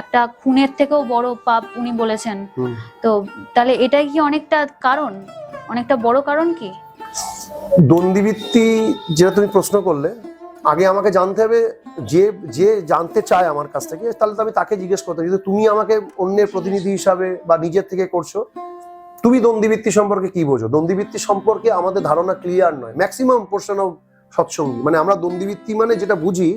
একটা খুনের থেকেও বড় পাপ উনি বলেছেন। তো তাহলে এটাই কি অনেকটা কারণ, অনেকটা বড় কারণ কি? দ্বন্দ্ববৃত্তি যেটা তুমি প্রশ্ন করলে, আগে আমাকে জানতে হবে, যে যে জানতে চায় আমার কাছ থেকে, তাহলে তো আমি তাকে জিজ্ঞেস করতে। যদি তুমি আমাকে অন্যের প্রতিনিধি হিসাবে বা নিজের থেকে করছো, তুমি দ্বন্দ্ববৃত্তি সম্পর্কে কি বোঝো? দ্বন্দ্ববৃত্তি সম্পর্কে আমাদের ধারণা ক্লিয়ার নয়, ম্যাক্সিমাম পোর্শন অফ সৎসঙ্গী। মানে আমরা দ্বন্দ্ববৃত্তি মানে যেটা বুঝি,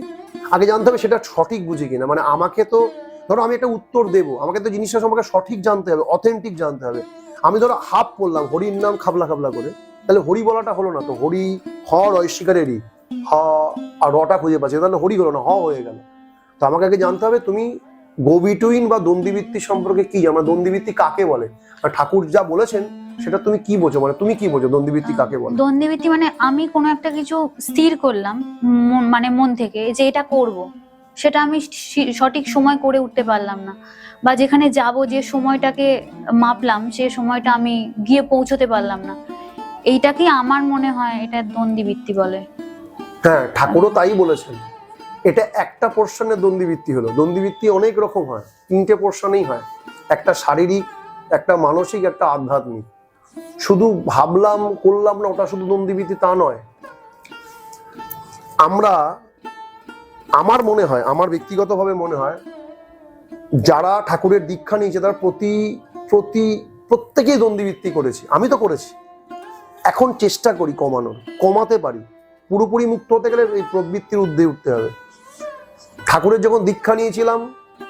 আগে জানতে হবে সেটা সঠিক বুঝি কিনা। মানে আমাকে তো, ধরো আমি একটা উত্তর দেবো, আমাকে তো জিনিসটা সম্পর্কে সঠিক জানতে হবে, অথেন্টিক জানতে হবে। আমি ধরো হাফ বললাম হরির নাম খাবলা খাবলা করে, তাহলে হরি বলাটা হলো না তো। হরি হ রয়স্বীকারেরই, হ আর রটা খুঁজে পাচ্ছে, তাহলে হরি হলো না, হ হয়ে গেল। তো আমাকে আগে জানতে হবে তুমি গো বিটুইন বা দ্বন্দ্ববৃত্তি সম্পর্কে কি, আমরা দ্বন্দ্ববৃত্তি কাকে বলে, আর ঠাকুর যা বলেছেন সেটা তুমি কি বোঝো? মানে তুমি কি বোঝো দ্বন্দ্ববৃত্তি কাকে বলে? দ্বন্দ্ববৃত্তি মানে আমি কোনো একটা কিছু স্থির করলাম মানে মন থেকে যে এটা করব, সেটা আমি সঠিক সময় করে উঠতে পারলাম না, বা যেখানে যাব যে সময়টাকে মাপলাম সে সময়টা আমি গিয়ে পৌঁছতে পারলাম না, এইটাকে আমার মনে হয় এটা দ্বন্দ্ববৃত্তি বলে। হ্যাঁ, ঠাকুরও তাই বলেছেন। এটা একটা পোর্শনের দ্বন্দ্ববৃত্তি হলো। দ্বন্দ্ববৃত্তি অনেক রকম হয়, 3টে পোর্শনেই হয়, একটা শারীরিক, একটা মানসিক, একটা আধ্যাত্মিক। শুধু ভাবলাম করলাম না ওটা শুধু দ্বন্দ্ববৃত্তি তা নয়। আমার মনে হয়, আমার ব্যক্তিগতভাবে মনে হয়, যারা ঠাকুরের দীক্ষা নিয়েছে তারা প্রত্যেকেই দ্বন্দ্ববৃত্তি করেছে। আমি তো করেছি, এখন চেষ্টা করি কমাতে পারি। পুরোপুরি মুক্ত হতে গেলে এই প্রবৃত্তির ঊর্ধ্বে উঠতে হবে। ঠাকুরের যখন দীক্ষা নিয়েছিলাম,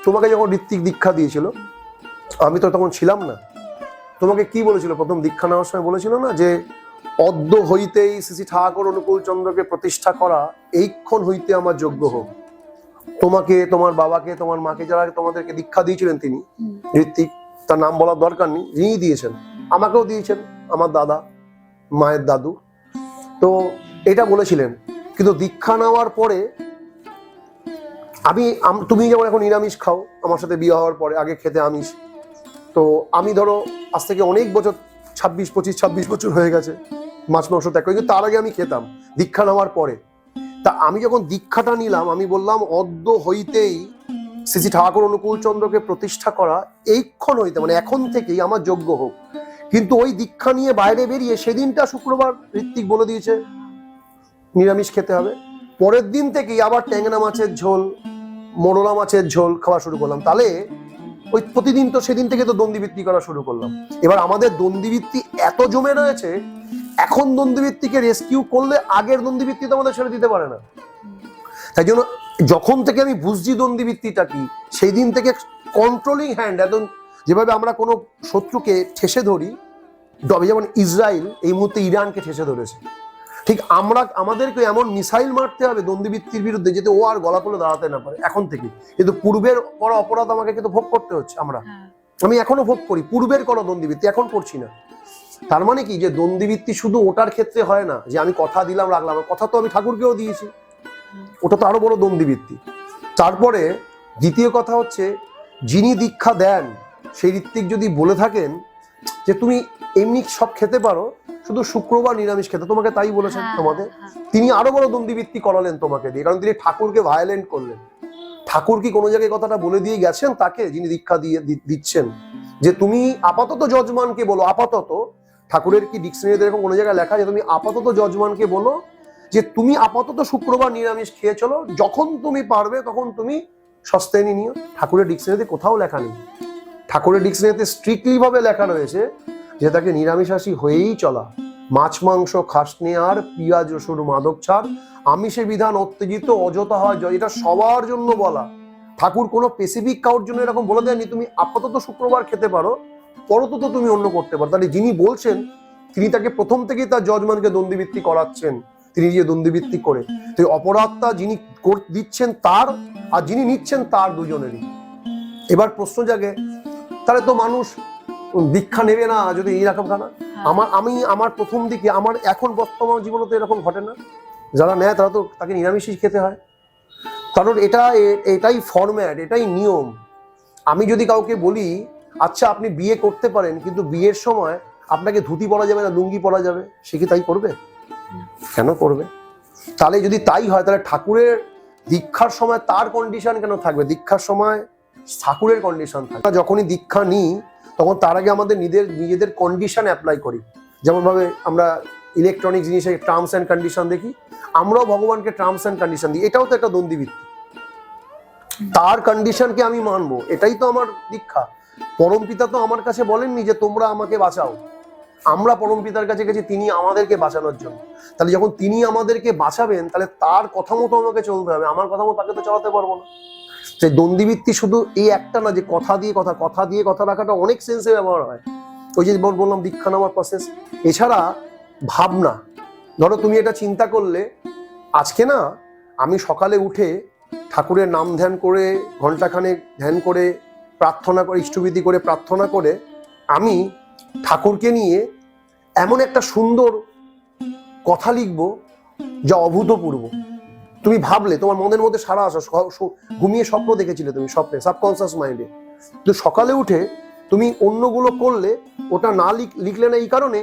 তোমাকে যখন ঋত্বিক দীক্ষা দিয়েছিল, আমি তো তখন ছিলাম না। তোমাকে কি বলেছিল প্রথম দীক্ষা নেওয়ার সময়? বলেছিল না যে অদ্য হইতেই শ্রী ঠাকুর অনুকূল চন্দ্রকে প্রতিষ্ঠা করা এইক্ষণ হইতে আমার যোগ্য হোক। তোমাকে, তোমার বাবাকে, তোমার মাকে, যারা তোমাদেরকে দীক্ষা দিয়েছিলেন তিনি ঋত্বিক, তার নাম বলার দরকার নেই, যিনি দিয়েছেন, আমাকেও দিয়েছেন আমার দাদা, মায়ের দাদু, তো এটা বলেছিলেন। কিন্তু দীক্ষা নেওয়ার পরে তুমি যেমন এখন নিরামিষ খাও আমার সাথে বিয়ে হওয়ার পরে, আগে খেতে আমিষ, তো আমি ধরো আজ থেকে অনেক বছর 26 বছর হয়ে গেছে মাছ মাংস ত্যাগ করি, কিন্তু তার আগে আমি খেতাম দীক্ষা নেওয়ার পরে। তা আমি যখন দীক্ষাটা নিলাম, আমি বললাম অদ্য হইতেই শ্রী ঠাকুর অনুকূল চন্দ্রকে প্রতিষ্ঠা করা এইক্ষণ হইতে, মানে এখন থেকেই আমার যোগ্য হোক। কিন্তু ওই দীক্ষা নিয়ে বাইরে বেরিয়ে সেদিনটা শুক্রবার ঋত্বিক বলে দিয়েছে নিরামিষ খেতে হবে, পরের দিন থেকেই আবার ট্যাংরা মাছের ঝোল, মোরলা মাছের ঝোল খাওয়া শুরু করলাম। তাহলে ওই প্রতিদিন তো সেদিন থেকে তো দ্বন্দ্ববৃত্তি করা শুরু করলাম। এবার আমাদের দ্বন্দ্ববৃত্তি এত জমে রয়েছে, এখন দ্বন্দ্ববৃত্তিকে রেস্কিউ করলে আগের দ্বন্দ্ববৃত্তি তো আমাদের ছেড়ে দিতে পারে না। তাই জন্য যখন থেকে আমি বুঝছি দ্বন্দ্ববৃত্তিটা কি, সেই দিন থেকে কন্ট্রোলিং হ্যান্ড, একদম যেভাবে আমরা কোনো শত্রুকে ঠেসে ধরি, যেমন ইসরায়েল এই মুহূর্তে ইরানকে ঠেসে ধরেছে, ঠিক আমাদেরকে এমন মিসাইল মারতে হবে দ্বন্দ্ববৃত্তির বিরুদ্ধে, যাতে ও আর গলা তুলে দাঁড়াতে না পারে এখন থেকে। কিন্তু পূর্বের করা অপরাধ আমাকে কিন্তু ভোগ করতে হচ্ছে, আমি এখনো ভোগ করি পূর্বের করা দ্বন্দ্ববৃত্তি, এখন করছি না। তার মানে কি, যে দ্বন্দ্ববৃত্তি শুধু ওটার ক্ষেত্রে হয় না যে আমি কথা দিলাম রাখলাম, কথা তো আমি ঠাকুরকেও দিয়েছি, ওটা তো আরো বড় দ্বন্দ্ববৃত্তি। তারপরে দ্বিতীয় কথা হচ্ছে, যিনি দীক্ষা দেন সেই ঋত্বিক যদি বলে থাকেন যে তুমি এমনি সব খেতে পারো, শুধু শুক্রবার নিরামিষ খেতে, তোমাকে তাই বলেছেন তোমাদের, তিনি আরো বড় দ্বন্দ্ববৃত্তি করালেন তোমাকে দিয়ে, কারণ তিনি ঠাকুরকে ভায়োলেন্ট করলেন। ঠাকুর কি কোনো জায়গায় কথাটা বলে দিয়ে গেছেন তাকে, যিনি দীক্ষা দিচ্ছেন, যে তুমি আপাতত যজমানকে বলো, আপাতত ঠাকুরের কি ডিকশনারিতে এরকম কোনো জায়গায় লেখা যে তুমি আপাতত যজমানকে বলো যে তুমি আপাতত শুক্রবার নিরামিষ খেয়ে চলো, যখন তুমি পারবে তখন তুমি সস্তেনি নিও? ঠাকুরের ডিকশনারিতে কোথাও লেখা নেই। ঠাকুরের ডিকশনারিতে স্ট্রিক্টলি ভাবে লেখা রয়েছে যে তাকে নিরামিষাশী হয়েই চলা, মাছ মাংস খাসনি আর, পিঁয়াজ রসুন মাদক ছাড়, আমিষে বিধান উত্তেজিত অযথা হয় জয়, এটা সবার জন্য বলা। ঠাকুর কোনো স্পেসিফিক কাউর জন্য এরকম বলে দেননি তুমি আপাতত শুক্রবার খেতে পারো, পরতত তুমি অন্য করতে পারো। তাহলে যিনি বলছেন তিনি তাকে প্রথম থেকেই তার যজমানকে দ্বন্দ্ববৃত্তি করাচ্ছেন, তিনি যে দ্বন্দ্ববৃত্তি করে, তো অপরাধটা যিনি দিচ্ছেন তার, আর যিনি নিচ্ছেন তার, দুজনেরই। এবার প্রশ্ন জাগে, তাহলে তো মানুষ দীক্ষা নেবে না যদি এইরকম খানা? আমার প্রথম দিকে, আমার এখন বর্তমান জীবনে তো এরকম ঘটে না। যারা নেয় তারা তো তাকে নিরামিষই খেতে হয়, কারণ এটাই ফরম্যাট, এটাই নিয়ম। আমি যদি কাউকে বলি আচ্ছা আপনি বিয়ে করতে পারেন, কিন্তু বিয়ের সময় আপনাকে ধুতি পরা যাবে না, লুঙ্গি পরা যাবে, সে কি তাই করবে? কেন করবে? তাহলে যদি তাই হয়, তাহলে ঠাকুরের দীক্ষার সময় তার কন্ডিশন কেন থাকবে? দীক্ষার সময় ঠাকুরের কন্ডিশন থাকবে। যখনই দীক্ষা নিই তখন তার আগে আমাদের নিজেদের কন্ডিশন অ্যাপ্লাই করি। যেমন ভাবে আমরা ইলেকট্রনিক জিনিসে টার্মস অ্যান্ড কন্ডিশন দেখি, আমরাও ভগবানকে টার্মস অ্যান্ড কন্ডিশন দিই। এটাও তো একটা দ্বন্দ্ববৃত্তি, তার কন্ডিশনকে আমি মানবো, এটাই তো আমার দীক্ষা। পরমপিতা তো আমার কাছে বলেননি যে তোমরা আমাকে বাঁচাও, আমরা পরমপিতার কাছে গেছি তিনি আমাদেরকে বাঁচানোর জন্য। তাহলে যখন তিনি আমাদেরকে বাঁচাবেন, তাহলে তার কথা মতো আমাকে চলতে হবে, আমার কথা মতো তাকে তো চালাতে পারবো না। সেই দ্বন্দ্ববৃত্তি শুধু এই একটা না যে কথা দিয়ে কথা রাখাটা অনেক সেন্সে ব্যবহার হয়। ওই যে বললাম দীক্ষা নেওয়ার প্রসেস, এছাড়া ভাবনা। ধরো তুমি এটা চিন্তা করলে, আজকে না আমি সকালে উঠে ঠাকুরের নাম ধ্যান করে, ঘন্টাখানেক ধ্যান করে, প্রার্থনা করে, ইষ্টবিধি করে, প্রার্থনা করে আমি ঠাকুরকে নিয়ে এমন একটা সুন্দর কথা লিখবো যা অভূতপূর্ব। তুমি ভাবলে তোমার মনের মধ্যে সারা আসা, ঘুমিয়ে স্বপ্ন দেখেছিলে তুমি, স্বপ্নে সাবকনসিয়াস মাইন্ডে, তো সকালে উঠে তুমি অন্যগুলো করলে, ওটা না লিখলে না এই কারণে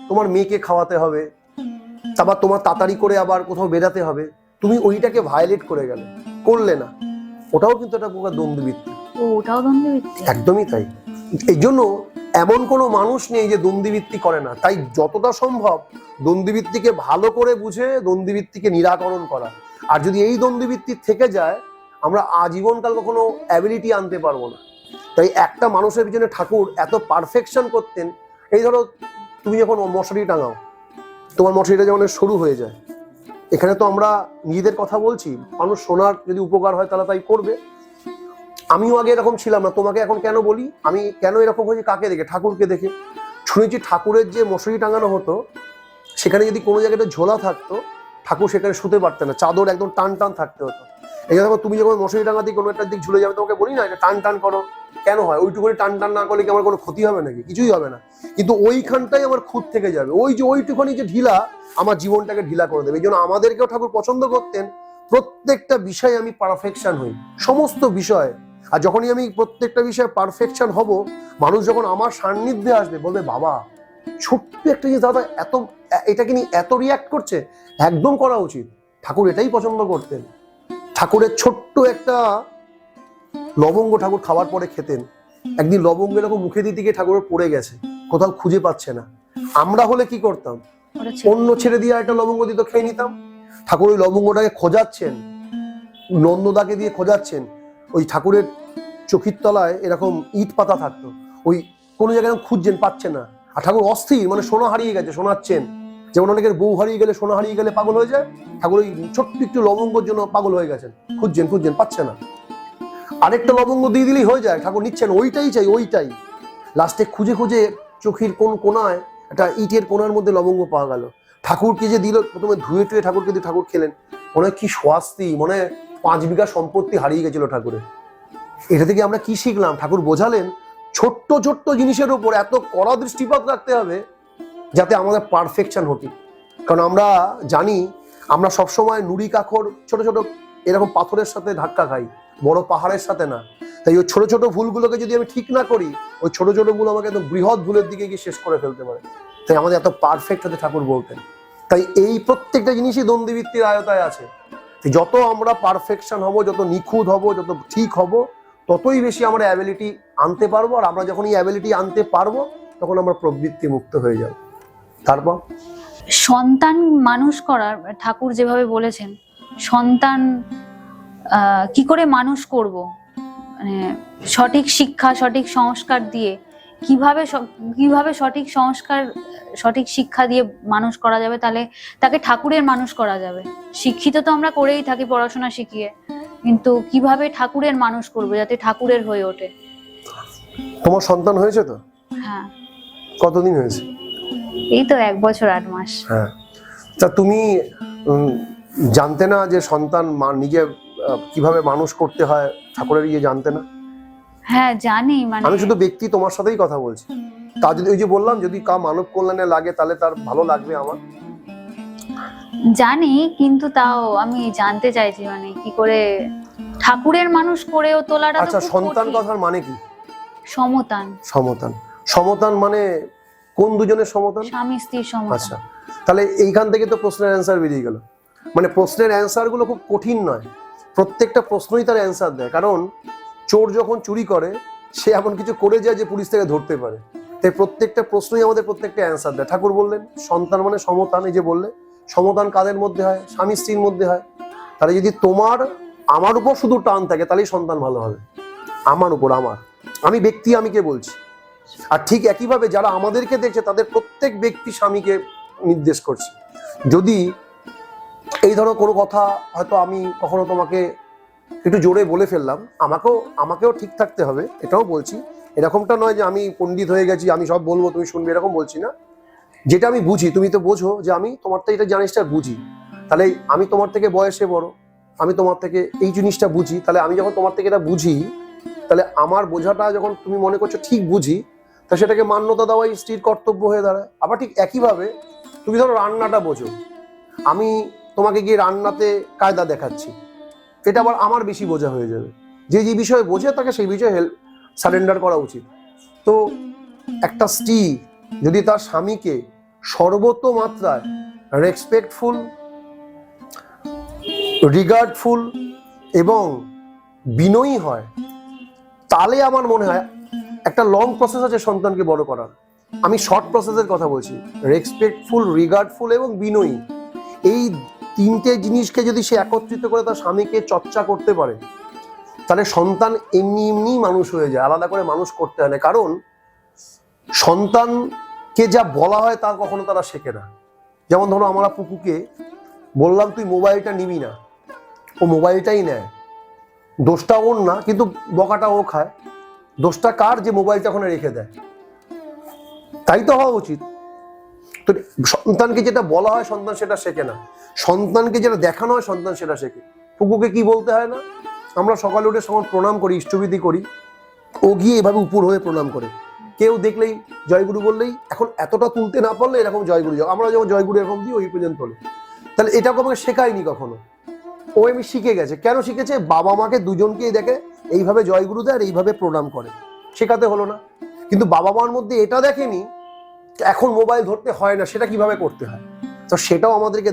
তোমার মেয়েকে খাওয়াতে হবে, তারপর তোমার তাড়াতাড়ি করে আবার কোথাও বেরাতে হবে, তুমি ওইটাকে ভায়োলেট করে গেলে, করলে না, ওটাও কিন্তু একটা প্রকার দ্বন্দ্ববৃত্তি। ওটাও দ্বন্দ্ববৃত্তি, একদমই তাই। এই জন্য এমন কোনো মানুষ নেই যে দ্বন্দ্ববৃত্তি করে না। তাই যতটা সম্ভব দ্বন্দ্ববৃত্তিকে ভালো করে বুঝে দ্বন্দ্ববৃত্তিকে নিরাকরণ করা। আর যদি এই দ্বন্দ্ববৃত্তি থেকে যায়, আমরা আজীবনকাল কখনো অ্যাবিলিটি আনতে পারবো না। তাই একটা মানুষের পিছনে ঠাকুর এত পারফেকশন করতেন। এই ধরো তুমি যখন মশারি টাঙাও, তোমার মশারিটা যেমন সরু হয়ে যায়, এখানে তো আমরা নিজেদের কথা বলছি, মানুষ শোনার যদি উপকার হয় তাহলে তাই করবে। আমিও আগে এরকম ছিলাম না, তোমাকে এখন কেন বলি, আমি কেন এরকম হয়েছি, কাকে দেখে? ঠাকুরকে দেখে। শুনেছি ঠাকুরের যে মশারি টাঙানো হতো, সেখানে যদি কোনো জায়গাটা ঝোলা থাকতো, ঠাকুর সেখানে শুতে পারতেন না, চাদর একদম টান টান থাকতে হতো। এই দেখো, তুমি যখন মশারি টাঙা দিয়ে কোনো একটা দিক ঝুলে যাবে, তোমাকে বলি না এটা টান টান করো, কেন হয়? ওইটুকুনি টান টান না করলে কি আমার কোনো ক্ষতি হবে নাকি? কিছুই হবে না, কিন্তু ওইখানটাই আমার খুঁত থেকে যাবে। ওই যে ওইটুখানি যে ঢিলা আমার জীবনটাকে ঢিলা করে দেবে। এই জন্য আমাদেরকেও ঠাকুর পছন্দ করতেন প্রত্যেকটা বিষয়ে আমি পারফেকশন হই, সমস্ত বিষয়। আর যখনই আমি প্রত্যেকটা বিষয়ে পারফেকশন হব, মানুষ যখন আমার সান্নিধ্যে আসবে বলবে, বাবা ছোট্ট একটা জিনিস দাদা এত, এটাকে নিয়ে এত রিয়াক্ট করছে, একদম করা উচিত। ঠাকুর এটাই পছন্দ করতেন। ঠাকুরের ছোট্ট একটা লবঙ্গ ঠাকুর খাওয়ার পরে খেতেন। একদিন লবঙ্গ এরকম মুখে দিতে গিয়ে ঠাকুরের পড়ে গেছে, কোথাও খুঁজে পাচ্ছে না। আমরা হলে কি করতাম? অন্য ছেড়ে দিয়ে একটা লবঙ্গ দিত, খেয়ে নিতাম। ঠাকুর ওই লবঙ্গটাকে খোঁজাচ্ছেন, নন্দদাকে দিয়ে খোঁজাচ্ছেন। ওই ঠাকুরের চোখের তলায় এরকম ইট পাতা থাকতো, ওই কোনো জায়গায় খুঁজছেন, পাচ্ছে না। আর ঠাকুর অস্থির, মানে সোনা হারিয়ে গেছে, শোনাচ্ছেন। যেমন অনেকের বউ হারিয়ে গেলে, সোনা হারিয়ে গেলে পাগল হয়ে যায়, ঠাকুর ওই ছোট্ট একটু লবঙ্গর জন্য পাগল হয়ে গেছেন, খুঁজছেন, পাচ্ছে না। আরেকটা লবঙ্গ দিয়ে দিলেই হয়ে যায়, ঠাকুর নিচ্ছেন, ওইটাই চাই, ওইটাই। লাস্টে খুঁজে খুঁজে চোখের কোন কোনায় একটা ইটের কোনার মধ্যে লবঙ্গ পাওয়া গেল। ঠাকুরকে যে দিল, প্রথমে ধুয়ে টুয়ে ঠাকুরকে দিয়ে ঠাকুর খেলেন, মনে হয় কি স্বাস্তি, মনে হয় 5 বিঘা সম্পত্তি হারিয়ে গেছিল ঠাকুরের। এটা থেকে আমরা কি শিখলাম? ঠাকুর বোঝালেন ছোট্ট ছোট্ট জিনিসের উপর এত কড়া দৃষ্টিপাত রাখতে হবে যাতে আমাদের পারফেকশন হতি। কারণ আমরা জানি, আমরা সবসময় নুড়ি কাখর ছোট ছোট এরকম পাথরের সাথে ধাক্কা খাই, বড় পাহাড়ের সাথে না। তাই ওই ছোট ছোট ভুলগুলোকে যদি আমি ঠিক না করি, ওই ছোট ছোট ভুল আমাকে একদম বৃহৎ ভুলের দিকে গিয়ে শেষ করে ফেলতে পারে। তাই আমাদের এত পারফেক্ট হতে ঠাকুর বলতেন। তাই এই প্রত্যেকটা জিনিসই দ্বন্দ্ববৃত্তির আয়তায় আছে। যত আমরা পারফেকশন হব, যত নিখুঁত হব, যত ঠিক হব, ততই বেশি আমরা অ্যাবিলিটি আনতে পারবো। আর আমরা যখন এই অ্যাবিলিটি আনতে পারবো, তখন আমরা প্রবৃত্তি মুক্ত হয়ে যাব। তারপর সন্তান মানুষ করার, ঠাকুর যেভাবে বলেছেন, সন্তান কি করে মানুষ করব, মানে সঠিক শিক্ষা, সঠিক সংস্কার দিয়ে কিভাবে সঠিক সংস্কার, সঠিক শিক্ষা দিয়ে মানুষ করা যাবে, তাহলে তাকে ঠাকুরের মানুষ করা যাবে। শিক্ষিত তো আমরা করেই থাকি পড়াশোনা শিখিয়ে, কিন্তু কিভাবে ঠাকুরের মানুষ করবো যাতে ঠাকুরের হয়ে ওঠে। তোমার সন্তান হয়েছে তো? হ্যাঁ। কতদিন হয়েছে? এই তো 1 বছর 8 মাস। হ্যাঁ। তা তুমি জানতে না যে সন্তান নিজে কিভাবে মানুষ করতে হয়, ঠাকুরের ইয়ে জানতে না? হ্যাঁ জানি, মানে আমি শুধু ব্যক্তি তোমার সাথেই কথা বলছি। তা যদি ওই যে বললাম, যদি মানব কল্যাণে লাগে তাহলে তার ভালো লাগবে আমার। জানি, কিন্তু তাও আমি জানতে চাইছি, মানে কি করে ঠাকুরের মানুষ করেও তোলাটা। আচ্ছা, সন্তান কথার মানে কি? সমতান। সমতান। সমতান মানে কোন দুজনের সমতান? স্বামী স্ত্রীর সমতান। আচ্ছা, তাহলে এইখান থেকে তো প্রশ্নের অ্যান্সার বেরিয়ে গেল। মানে প্রশ্নের অ্যান্সার গুলো খুব কঠিন নয়, প্রত্যেকটা প্রশ্নই তার অ্যান্সার দেয়। কারণ চোর যখন চুরি করে, সে এমন কিছু করে যায় যে পুলিশ থেকে ধরতে পারে। তাই প্রত্যেকটা প্রশ্নই আমাদের প্রত্যেকটা অ্যান্সার দেয়। ঠাকুর বললেন সন্তান মানে সমতান। এই যে বললে সমতান কাদের মধ্যে হয়? স্বামী স্ত্রীর মধ্যে হয়। তাহলে যদি তোমার আমার উপর শুধু টান থাকে, তাহলেই সন্তান ভালো হবে। আমার উপর, আমি ব্যক্তি, আমিকে বলছি। আর ঠিক একইভাবে যারা আমাদেরকে দেখছে, তাদের প্রত্যেক ব্যক্তি স্বামীকে নির্দেশ করছে। যদি এই ধরো কোনো কথা হয়তো আমি কখনো তোমাকে একটু জোরে বলে ফেললাম, আমাকেও ঠিক থাকতে হবে, এটাও বলছি। এরকমটা নয় যে আমি পণ্ডিত হয়ে গেছি, আমি সব বলবো তুমি শুনবে, এরকম বলছি না। যেটা আমি বুঝি, তুমি তো বোঝো যে আমি তোমার থেকে এটা জিনিসটা বুঝি। তাহলে আমি তোমার থেকে বয়সে বড়, আমি তোমার থেকে এই জিনিসটা বুঝি। তাহলে আমি যখন তোমার থেকে এটা বুঝি, তাহলে আমার বোঝাটা যখন তুমি মনে করছো ঠিক বুঝি, তা সেটাকে মান্যতা দেওয়াই স্ত্রীর কর্তব্য হয়ে দাঁড়ায়। আবার ঠিক একইভাবে তুমি ধরো রান্নাটা বোঝো, আমি তোমাকে গিয়ে রান্নাতে কায়দা দেখাচ্ছি, এটা আবার আমার বেশি বোঝা হয়ে যাবে। যে বিষয়ে বোঝে তাকে সেই বিষয়ে সারেন্ডার করা উচিত। তো একটা স্ত্রী যদি তার স্বামীকে সর্বত মাত্রায় রেসপেক্টফুল, রিগার্ডফুল এবং বিনয়ী হয়, তাহলে আমার মনে হয় একটা লং প্রসেস আছে সন্তানকে বড় করার। আমি শর্ট প্রসেসের কথা বলছি। রেসপেক্টফুল, রিগার্ডফুল এবং বিনয়ী, এই 3টে জিনিসকে যদি সে একত্রিত করে তার স্বামীকে চর্চা করতে পারে, তাহলে সন্তান এমনি মানুষ হয়ে যায়, আলাদা করে মানুষ করতে হয় না। কারণ সন্তানকে যা বলা হয় তা কখনো তারা শেখে না। যেমন ধরো আমরা পুকুকে বললাম তুই মোবাইলটা নিবি না, ও মোবাইলটাই নেয়। দোষটা ওর না, কিন্তু বকাটা ও খায়। দোষটা কার? যে মোবাইলটা ওখানে রেখে দেয়। তাই তো হওয়া উচিত। তো সন্তানকে যেটা বলা হয় সন্তান সেটা শেখে না, সন্তানকে যেটা দেখানো হয় সন্তান সেটা শেখে। ফুকুকে কি বলতে হয় না, আমরা সকালে উঠে সবার প্রণাম করি, ইষ্টবিধি করি, ও গিয়ে এভাবে উপর হয়ে প্রণাম করে। কেউ দেখলেই জয়গুরু বললেই, এখন এতটা তুলতে না পারলে এরকম জয়গুরু, আমরা যেমন জয়গুরু এরকম দিই ওই পর্যন্ত তোলে। তাহলে এটাকে আমাকে শেখায়নি কখনো, ও এমনি শিখে গেছে। কেন শিখেছে? বাবা মাকে দুজনকেই দেখে এইভাবে জয়গুরু দেয় আর এইভাবে প্রণাম করে, শেখাতে হলো না। কিন্তু বাবা মার মধ্যে এটা দেখেনি এখন মোবাইল ধরতে হয় না, সেটা কিভাবে করতে হয়, তো সেটাও আমাদেরকে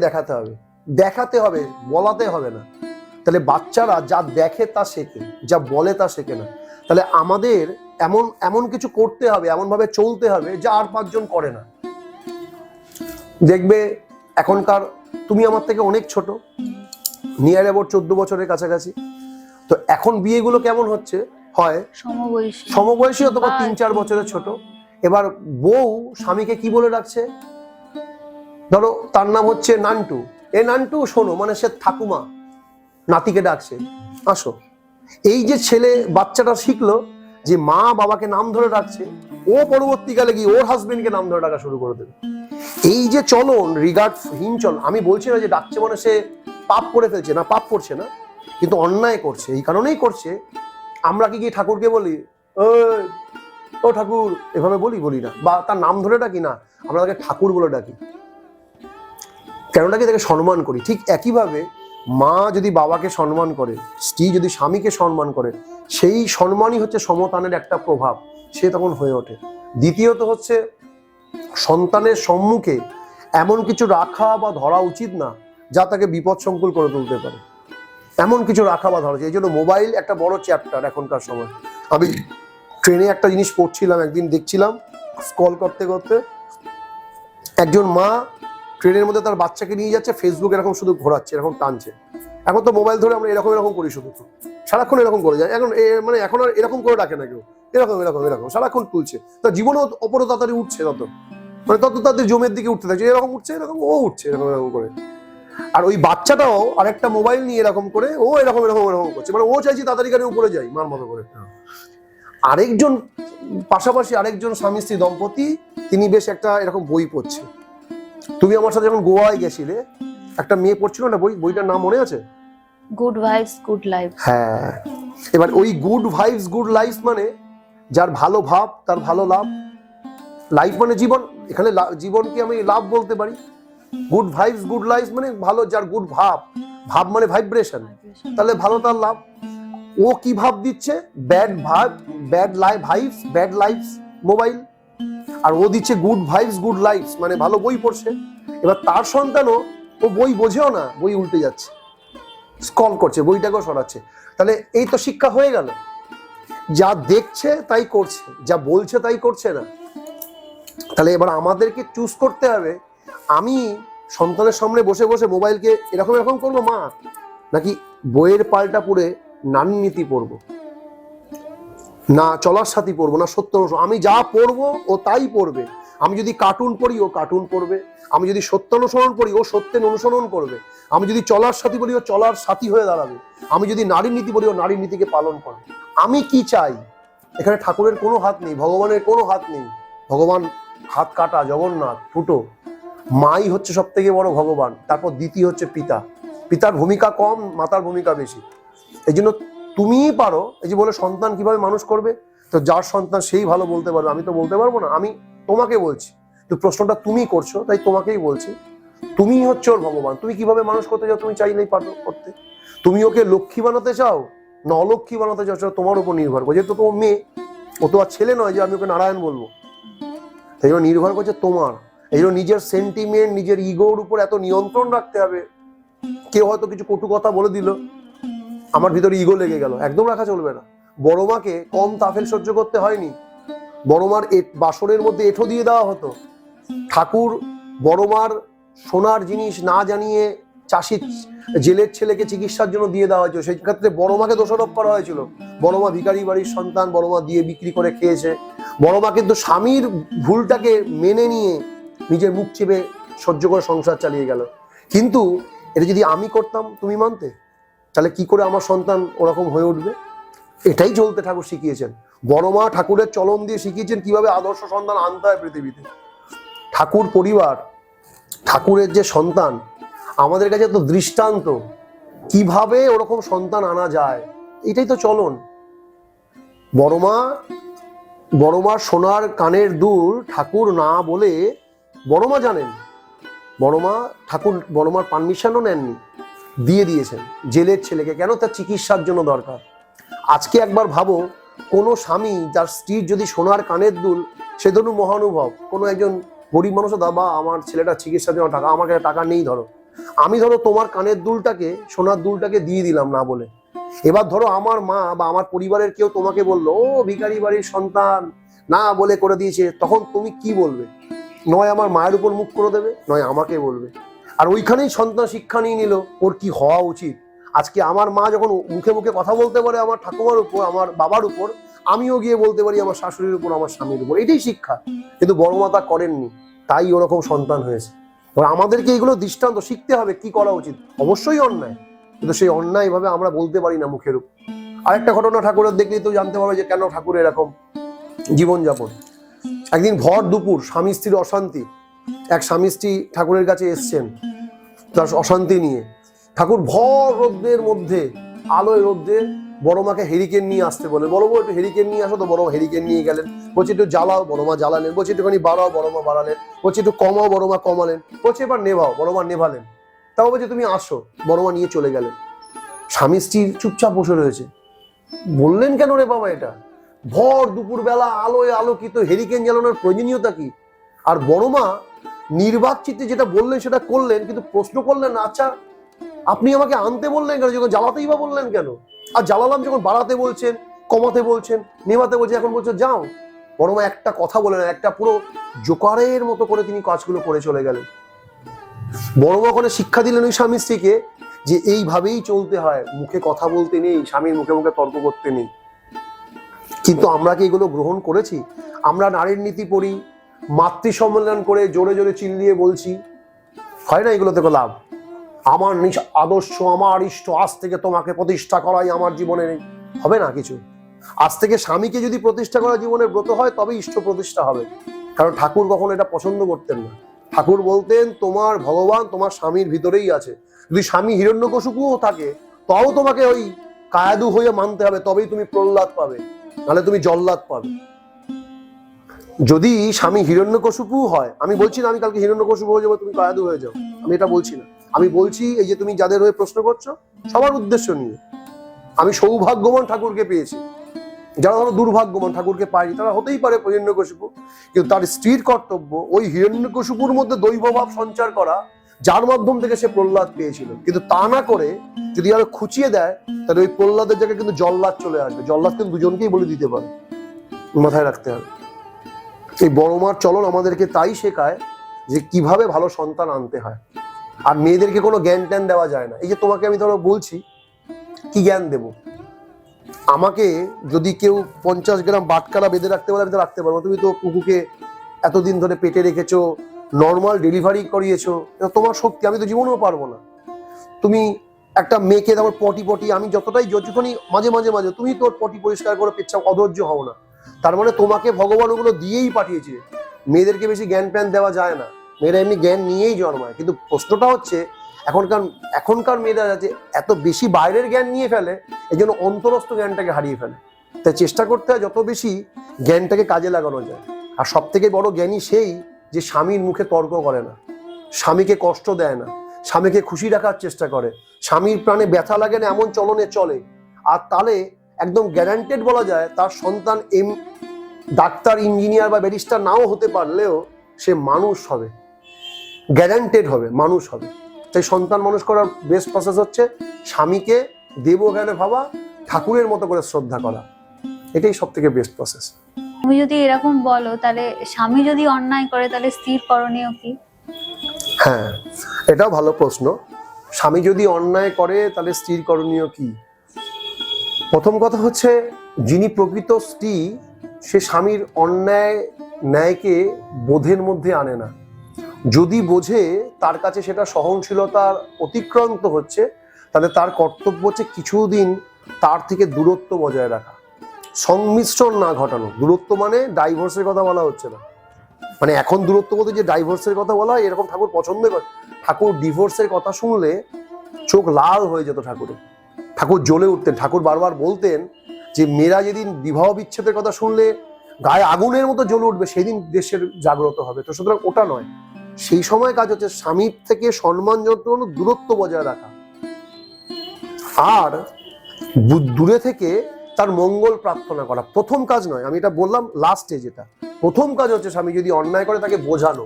দেখাতে হবে, বলাতে হবে না। তাহলে বাচ্চারা যা দেখে তা শেখে, যা বলে তা শেখে না। তাহলে আমাদের এমন কিছু করতে হবে, এমন ভাবে চলতে হবে যা আর 5 জন করে না। দেখবে এখনকার, তুমি আমার থেকে অনেক ছোট, নিয়ার অ্যাবাউট 14 বছরের কাছাকাছি, তো এখন বিয়েগুলো কেমন হচ্ছে, হয় সমবয়সী অথবা 3-4 বছরের ছোট। এবার বউ স্বামীকে কি বলে ডাকছে, ধরো তার নাম হচ্ছে নান্টু, এ নান্টু শোনো, মানে সে ঠাকুমা নাতিকে ডাকছে, আসো। এই যে ছেলে বাচ্চাটা শিখলো যে মা বাবাকে নাম ধরে ডাকছে, ও পরবর্তীকালে গিয়ে ওর হাজবেন্ডকে নাম ধরে ডাকা শুরু করে দেবে। এই যে চলন, রিগার্ডহীন চলন, আমি বলছি না যে ডাকছে মানে সে পাপ করে ফেলছে, না পাপ করছে না, কিন্তু অন্যায় করছে। এই কারণেই করছে, আমরা কি ঠাকুরকে বলি ও ঠাকুর এভাবে বলি না, বা তার নাম ধরে ডাকি না, আমরা তাকে ঠাকুর বলে ডাকি। কেন ডাকি? তাকে সম্মান করি। ঠিক একইভাবে মা যদি বাবাকে সম্মান করে, স্ত্রী যদি স্বামীকে সম্মান করে, সেই সম্মানই হচ্ছে সমতানের একটা প্রভাব, সে তখন হয়ে ওঠে। দ্বিতীয়ত হচ্ছে সন্তানের সম্মুখে এমন কিছু রাখা বা ধরা উচিত না যা তাকে বিপদ সংকুল করে তুলতে পারে, এমন কিছু রাখা বা ধরা। এই জন্য মোবাইল একটা বড় চ্যাপ্টার এখনকার সময়। আমি ট্রেনে একটা জিনিস পড়ছিলাম, একদিন দেখছিলাম স্ক্রল করতে করতে, একজন মা ট্রেনের মধ্যে তার বাচ্চাকে নিয়ে যাচ্ছে, ফেসবুক এরকম শুধু ঘোরাচ্ছে, এরকম টানছে। এখন তো মোবাইল ধরে আমরা এরকম করি, শুধু সারাক্ষণ এরকম করে যায়। মানে এখন আর এরকম করে ডাকে না কেউ, এরকম সারাক্ষণ তুলছে। তার জীবনও অপর তাড়াতাড়ি উঠছে, তত তাদের জমের দিকে উঠতে থাকছে, এরকম উঠছে, এরকম ও উঠছে, এরকম করে। আর ওই বাচ্চাটাও আরেকটা মোবাইল নিয়ে এরকম করে ও এরকম করছে, মানে ও চাইছে তাড়াতাড়ি গাড়ি উপরে যাই, মার মতো করে। আরেকজন পাশাপাশি আরেকজন স্বামী স্ত্রী দম্পতি, তিনি বেশ একটা এরকম বই পড়ছে। তুমি আমার সাথে যখন গোয়ায় গেছিলে, একটা মেয়ে পড়ছিল না বইটার নাম মনে আছে? Good vibes good life. হ্যাঁ, এবার ওই গুড ভাইবস গুড লাইফ মানে যার ভালো ভাব তার ভালো লাভ। লাইফ মানে জীবন, এখানে জীবনকে আমি লাভ বলতে পারি। গুড ভাইবস গুড লাইফ মানে ভালো, যার গুড ভাব মানে ভাইব্রেশন, তাহলে ভালো তার লাভ। ও কি ভাব দিচ্ছে? Bad vibes bad lives mobile, আর ও দিচ্ছে গুড ভাইবস গুড লাইফস মানে ভালো বই পড়ছে। এবার তার সন্তানও, ও বই বোঝেও না, বই উল্টে যাচ্ছে, স্ক্রল করছে, বইটাকেও সরাচ্ছে। তাহলে এই তো শিক্ষা হয়ে গেল, যা দেখছে তাই করছে, যা বলছে তাই করছে না। তাহলে এবার আমাদেরকে চুজ করতে হবে, আমি সন্তানের সামনে বসে বসে মোবাইলকে এরকম করবো মা, নাকি বইয়ের পাল্টা পড়ে নারী নীতি পড়বো, না চলার সাথী পড়বো, না সত্য অনুসরণ। আমি যা পড়বো ও তাই পড়বে। আমি যদি কার্টুন পড়ি ও কার্টুন পড়বে, আমি যদি সত্য অনুসরণ পড়ি ও সত্যের অনুসরণ করবে, আমি যদি চলার সাথী বলি ও চলার সাথী হয়ে দাঁড়াবে, আমি যদি নারী নীতি বলি ও নারী নীতিকে পালন করবে। আমি কি চাই? এখানে ঠাকুরের কোনো হাত নেই, ভগবানের কোনো হাত নেই। ভগবান হাত কাটা, জগন্নাথ ফুটো, মাই হচ্ছে সব থেকে বড় ভগবান, তারপর দ্বিতীয় হচ্ছে পিতা। পিতার ভূমিকা কম, মাতার ভূমিকা বেশি। এই জন্য তুমিই পারো, এই যে বলে সন্তান কিভাবে মানুষ করবে, তো যার সন্তান সেই ভালো বলতে পারবে, আমি তো বলতে পারবো না। আমি তোমাকে বলছি, তো প্রশ্নটা তুমি করছো তাই তোমাকেই বলছি, তুমি হচ্ছে ওর ভগবান। তুমি কিভাবে মানুষ করতে চাও, তুমি চাইলেই পারো করতে। তুমি ওকে লক্ষ্মী বানাতে চাও না অলক্ষ্মী বানাতে চাও, সেটা তোমার উপর নির্ভর করে। যেহেতু তোমার মেয়ে, ও তো আর ছেলে নয় যে আমি ওকে নারায়ণ বলবো, তাই জন্য নির্ভর করছে তোমার। এই জন্য নিজের সেন্টিমেন্ট, নিজের ইগোর উপর এত নিয়ন্ত্রণ রাখতে হবে। কেউ হয়তো কিছু কটু কথা বলে দিল, আমার ভিতরে ইগো লেগে গেল, একদম রাখা চলবে না। বড় মাকে কম তাফেল সহ্য করতে হয়নি, বড় মার বাসনের মধ্যে এঁঠো দিয়ে দেওয়া হতো। ঠাকুর বড় মার সোনার জিনিস না জানিয়ে চাষির জেলের ছেলেকে চিকিৎসার জন্য দিয়ে দেওয়া হয়েছিল, সেই ক্ষেত্রে বড় মাকে দোষারোপ করা হয়েছিল। বড় মা ভিখারি বাড়ির সন্তান, বড় মা দিয়ে বিক্রি করে খেয়েছে। বড় মা কিন্তু স্বামীর ভুলটাকে মেনে নিয়ে নিজের মুখ চেপে সহ্য করে সংসার চালিয়ে গেল। কিন্তু এটা যদি আমি করতাম, তুমি মানতে? তাহলে কি করে আমার সন্তান ওরকম হয়ে উঠবে? এটাই চলতে ঠাকুর শিখিয়েছেন। বড় মা ঠাকুরের চলন দিয়ে শিখিয়েছেন কিভাবে আদর্শ সন্তান আনতে হয় পৃথিবীতে। ঠাকুর পরিবার, ঠাকুরের যে সন্তান, আমাদের কাছে তো দৃষ্টান্ত কিভাবে ওরকম সন্তান আনা যায়, এটাই তো চলন। বড়মার সোনার কানের দুল ঠাকুর না বলে বড়মা জানেন, বড়মার পারমিশনও নেননি, দিয়ে দিয়েছেন জেলের ছেলেকে। কেন? তার চিকিৎসার জন্য দরকার। আজকে একবার ভাবো, কোনো স্বামী যার স্ত্রীর যদি সোনার কানের দুল, সে ধরুন মহানুভব কোনো একজন গরিব মানুষও, দাবা আমার ছেলেটা চিকিৎসার জন্য টাকা, আমার কাছে টাকা নেই, ধরো আমি তোমার কানের দুলটাকে, সোনার দুলটাকে দিয়ে দিলাম না বলে। এবার ধরো আমার মা বা আমার পরিবারের কেউ তোমাকে বললো, ও ভিখারি বাড়ির সন্তান, না বলে করে দিয়েছে, তখন তুমি কি বলবে? নয় আমার মায়ের উপর মুখ করে দেবে, নয় আমাকে বলবে। আর ওইখানেই সন্তান শিক্ষা নিয়ে নিল ওর কি হওয়া উচিত। আজকে আমার মা যখন মুখে মুখে কথা বলতে পারে আমার ঠাকুমার উপর, আমার বাবার উপর, আমিও গিয়ে বলতে পারি আমার শাশুড়ির উপর, আমার স্বামীর উপর। এটাই শিক্ষা। কিন্তু বড় মা তা করেননি, তাই ওরকম সন্তান হয়েছে। আমাদেরকে এগুলো দৃষ্টান্ত শিখতে হবে কি করা উচিত। অবশ্যই অন্যায়, কিন্তু সেই অন্যায় ভাবে আমরা বলতে পারি না মুখের উপর। আরেকটা ঘটনা ঠাকুরের দেখলেই তো জানতে পারবে যে কেন ঠাকুর এরকম জীবনযাপন। একদিন ভর দুপুর স্বামী স্ত্রীর অশান্তি, এক স্বামী স্ত্রী ঠাকুরের কাছে এসছেন তার অশান্তি নিয়ে। ঠাকুর ভর রোদ্রের মধ্যে, আলোয় রোদ্রে বড় মাকে হেরিকেন নিয়ে আসতে বলে, বড় বউ একটু হেরিকেন নিয়ে আসো, তো বড় মা হেরিকেন নিয়ে গেলেন। বলছে একটু জ্বালাও, বড় মা জ্বালালেন। বলছে একটুখানি বাড়াও, বড় মা বাড়ালেন। বলছে একটু কমাও, বড় মা কমালেন। বলছে এবার নেভাও, বড় মা নেভালেন। তাও বলছে তুমি আসো, বড় মা নিয়ে চলে গেলেন। স্বামী স্ত্রী চুপচাপ বসে রয়েছে। বললেন কেন রে বাবা এটা? ভর দুপুর বেলা আলোয় আলোকিত, হেরিকেন জ্বালানোর প্রয়োজনীয়তা কি? আর বড় মা নির্বাক চিত্তে যেটা বললেন সেটা করলেন, কিন্তু প্রশ্ন করলেন না, আচ্ছা আপনি আমাকে আনতে বললেন কেন, যখন জ্বালাতেই বা বললেন কেন? আর জ্বালালাম যখন, বাড়াতে বলছেন, কমাতে বলছেন, নেভাতে বলছেন, এখন বলছে যাও। বড় মা একটা কথা বলে না, একটা পুরো জোকারের মতো করে তিনি কাজগুলো করে চলে গেলেন। বড় মা ওখানে শিক্ষা দিলেন ওই স্বামী স্ত্রীকে যে এইভাবেই চলতে হয়, মুখে কথা বলতে নেই, স্বামীর মুখে মুখে তর্ক করতে নেই। কিন্তু আমরা কি এগুলো গ্রহণ করেছি? আমরা নারীর নীতি পড়ি, মাতৃ সম্মেলন করে জোরে জোরে চিল্লিয়ে বলছি, হয় না এগুলো থেকে লাভ? আমার আদর্শ, আমার ইষ্ট, আজ থেকে তোমাকে প্রতিষ্ঠা করাই আমার জীবনে নেই, হবে না কিছু। আজ থেকে স্বামীকে যদি প্রতিষ্ঠা করা জীবনের ব্রত হয়, তবে ইষ্ট প্রতিষ্ঠা হবে। কারণ ঠাকুর কখনো এটা পছন্দ করতেন না। ঠাকুর বলতেন তোমার ভগবান তোমার স্বামীর ভিতরেই আছে। যদি স্বামী হিরণ্যকশিপুও থাকে, তাও তোমাকে ওই কায়াদু হয়ে মানতে হবে, তবেই তুমি প্রহ্লাদ পাবে, নাহলে তুমি জল্লাদ পাবে। যদি স্বামী হিরণ্যকশিপু হয়, আমি বলছি না আমি কালকে হিরণ্যকশিপু হয়ে যাবো, তুমি কায়াদু হয়ে যাও, আমি এটা বলছি না। আমি বলছি এই যে তুমি যাদের হয়ে প্রশ্ন করছো, সবার উদ্দেশ্য নিয়ে, আমি সৌভাগ্যবান ঠাকুরকে পেয়েছি। যারা ধরো দুর্ভাগ্যবান ঠাকুরকে পায়নি, তারা হতেই পারে হিরণ্যকশিপু, কিন্তু তার স্ত্রীর কর্তব্য ওই হিরণ্যকশিপুর মধ্যে দৈবভাব সঞ্চার করা, যার মাধ্যম থেকে সে প্রহ্লাদ পেয়েছিল। কিন্তু তা না করে যদি আরো খুঁচিয়ে দেয়, তাহলে ওই প্রহ্লাদের জায়গায় কিন্তু জল্লাদ চলে আসবে। জল্লাদ কিন্তু দুজনকেই বলে দিতে পারে, মাথায় রাখতে হবে। এই বড় মার চলন আমাদেরকে তাই শেখায় যে কিভাবে ভালো সন্তান আনতে হয়। আর মেয়েদেরকে কোনো জ্ঞান ট্যান দেওয়া যায় না। এই যে তোমাকে আমি ধরো বলছি, কি জ্ঞান দেব? আমাকে যদি কেউ 50 গ্রাম বাটকারা বেঁধে রাখতে বলে, আমি তো রাখতে পারবো। তুমি তো কুকুকে এতদিন ধরে পেটে রেখেছো, নর্মাল ডেলিভারি করিয়েছো, তোমার শক্তি, আমি তো জীবনেও পারবো না। তুমি একটা মেয়েকে তোমার পটি, আমি যতক্ষণই মাঝে মাঝে তুমি তোর পটি পরিষ্কার করে পেচ্ছাও, অধৈর্য হও না। তার মানে তোমাকে ভগবান ওগুলো দিয়েই পাঠিয়েছে। মেয়েদেরকে বেশি জ্ঞান প্যান দেওয়া যায় না, মেয়েরা এমনি জ্ঞান নিয়েই জন্মায়। কিন্তু প্রশ্নটা হচ্ছে এখনকার মেয়েরা যাচ্ছে এত বেশি বাইরের জ্ঞান নিয়ে ফেলে, এই জন্য অন্তরস্থ জ্ঞানটাকে হারিয়ে ফেলে। তাই চেষ্টা করতে হয় যত বেশি জ্ঞানটাকে কাজে লাগানো যায়। আর সব থেকে বড় জ্ঞানী সেই যে স্বামীর মুখে তর্ক করে না, স্বামীকে কষ্ট দেয় না, স্বামীকে খুশি রাখার চেষ্টা করে, স্বামীর প্রাণে ব্যথা লাগে না এমন চলনে চলে। আর তাহলে একদম গ্যারান্টেড বলা যায় তার সন্তান ডাক্তার, ইঞ্জিনিয়ার বা ব্যারিস্টার নাও হতে পারলেও সে মানুষ হবে, গ্যারান্টেড হবে, মানুষ হবে। তাই সন্তান মানুষ করার বেস্ট প্রসেস হচ্ছে স্বামীকে দেবজ্ঞানে ভাবা, ঠাকুরের মতো করে শ্রদ্ধা করা। এটাই সব থেকে বেস্ট প্রসেস। তুমি যদি এরকম বলো, তাহলে স্বামী যদি অন্যায় করে, তাহলে স্ত্রীর করণীয় কি? হ্যাঁ, এটাও ভালো প্রশ্ন। স্বামী যদি অন্যায় করে, তাহলে স্ত্রীর করণীয় কি? প্রথম কথা হচ্ছে, যিনি প্রকৃত স্ত্রী, সে স্বামীর অন্যায় ন্যায়কে বোধের মধ্যে আনে না। যদি বোঝে তার কাছে সেটা সহনশীলতার অতিক্রান্ত হচ্ছে, তাহলে তার কর্তব্য হচ্ছে কিছুদিন তার থেকে দূরত্ব বজায় রাখা, সংমিশ্রণ না ঘটানো। দূরত্ব মানে ডাইভোর্সের কথা বলা হচ্ছে না, মানে এখন দূরত্ব বলতে যে ডাইভোর্সের কথা বলা হয় এরকম ঠাকুর পছন্দ করে। ঠাকুর ডিভোর্সের কথা শুনলে চোখ লাল হয়ে যেত ঠাকুরের, ঠাকুর জ্বলে উঠতেন। ঠাকুর বারবার বলতেন যে মেয়েরা যেদিন বিবাহ বিচ্ছেদের কথা শুনলে গায়ে আগুনের মতো জ্বলে উঠবে সেদিন দেশের জাগ্রত হবে। তো সুতরাং ওটা নয়, সেই সময় কাজ হচ্ছে স্বামীর থেকে সম্মানজনক দূরত্ব বজায় রাখা, আর দূরে থেকে তার মঙ্গল প্রার্থনা করা। প্রথম কাজ নয়, আমি এটা বললাম লাস্টে, যেটা প্রথম কাজ হচ্ছে স্বামী যদি অন্যায় করে তাকে বোঝানো,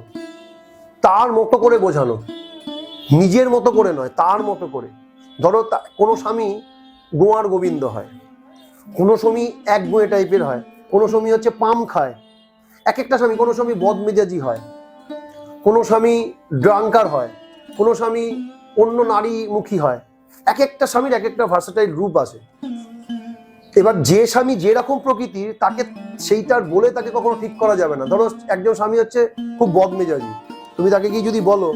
তার মতো করে বোঝানো, নিজের মতো করে নয়, তার মতো করে। ধরো কোনো স্বামী গোয়ার গোবিন্দ হয়, কোনো স্বামী একগুঁয়ে টাইপের হয়, কোনো স্বামী হচ্ছে পাম খায়, এক একটা স্বামী, কোনো স্বামী বদমেজাজি হয়, কোনো স্বামী ড্রাঙ্কার হয়, কোনো স্বামী অন্য নারীমুখী হয়। এক একটা স্বামীর এক একটা ভার্সেটাইল রূপ আছে। এবার যে স্বামী যেরকম প্রকৃতির তাকে সেইটার বলে তাকে কখনো ঠিক করা যাবে না। ধরো একজন স্বামী হচ্ছে খুব বদমেজাজি, তুমি তাকে কি যদি বলো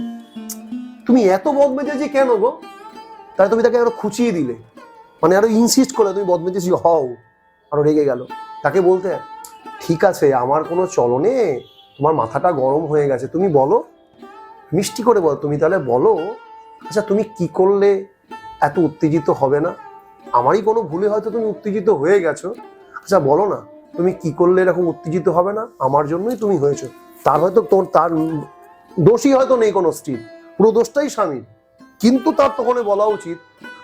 তুমি এত বদমেজাজি কেন গো, তাহলে তুমি তাকে আরো খুঁচিয়ে দিলে, মানে আরো ইনসিস্ট করে তুমি বদমেজাজি হও, আরো রেগে গেল। তাকে বলতে ঠিক আছে আমার কোনো চলনে তোমার মাথাটা গরম হয়ে গেছে, তুমি বলো, মিষ্টি করে বলো, তুমি তাহলে বলো আচ্ছা তুমি কি করলে এত উত্তেজিত হবে না, আমারই কোনো ভুলে হয়তো তুমি উত্তেজিত হয়ে গেছো, আচ্ছা বলো না তুমি কি করলে এরকম উত্তেজিত হবে না, আমার জন্যই তুমি হয়েছো। তার হয়তো তার দোষই হয়তো নেই কোনো স্ত্রীর, পুরো দোষটাই স্বামীর, কিন্তু তার তখন বলা উচিত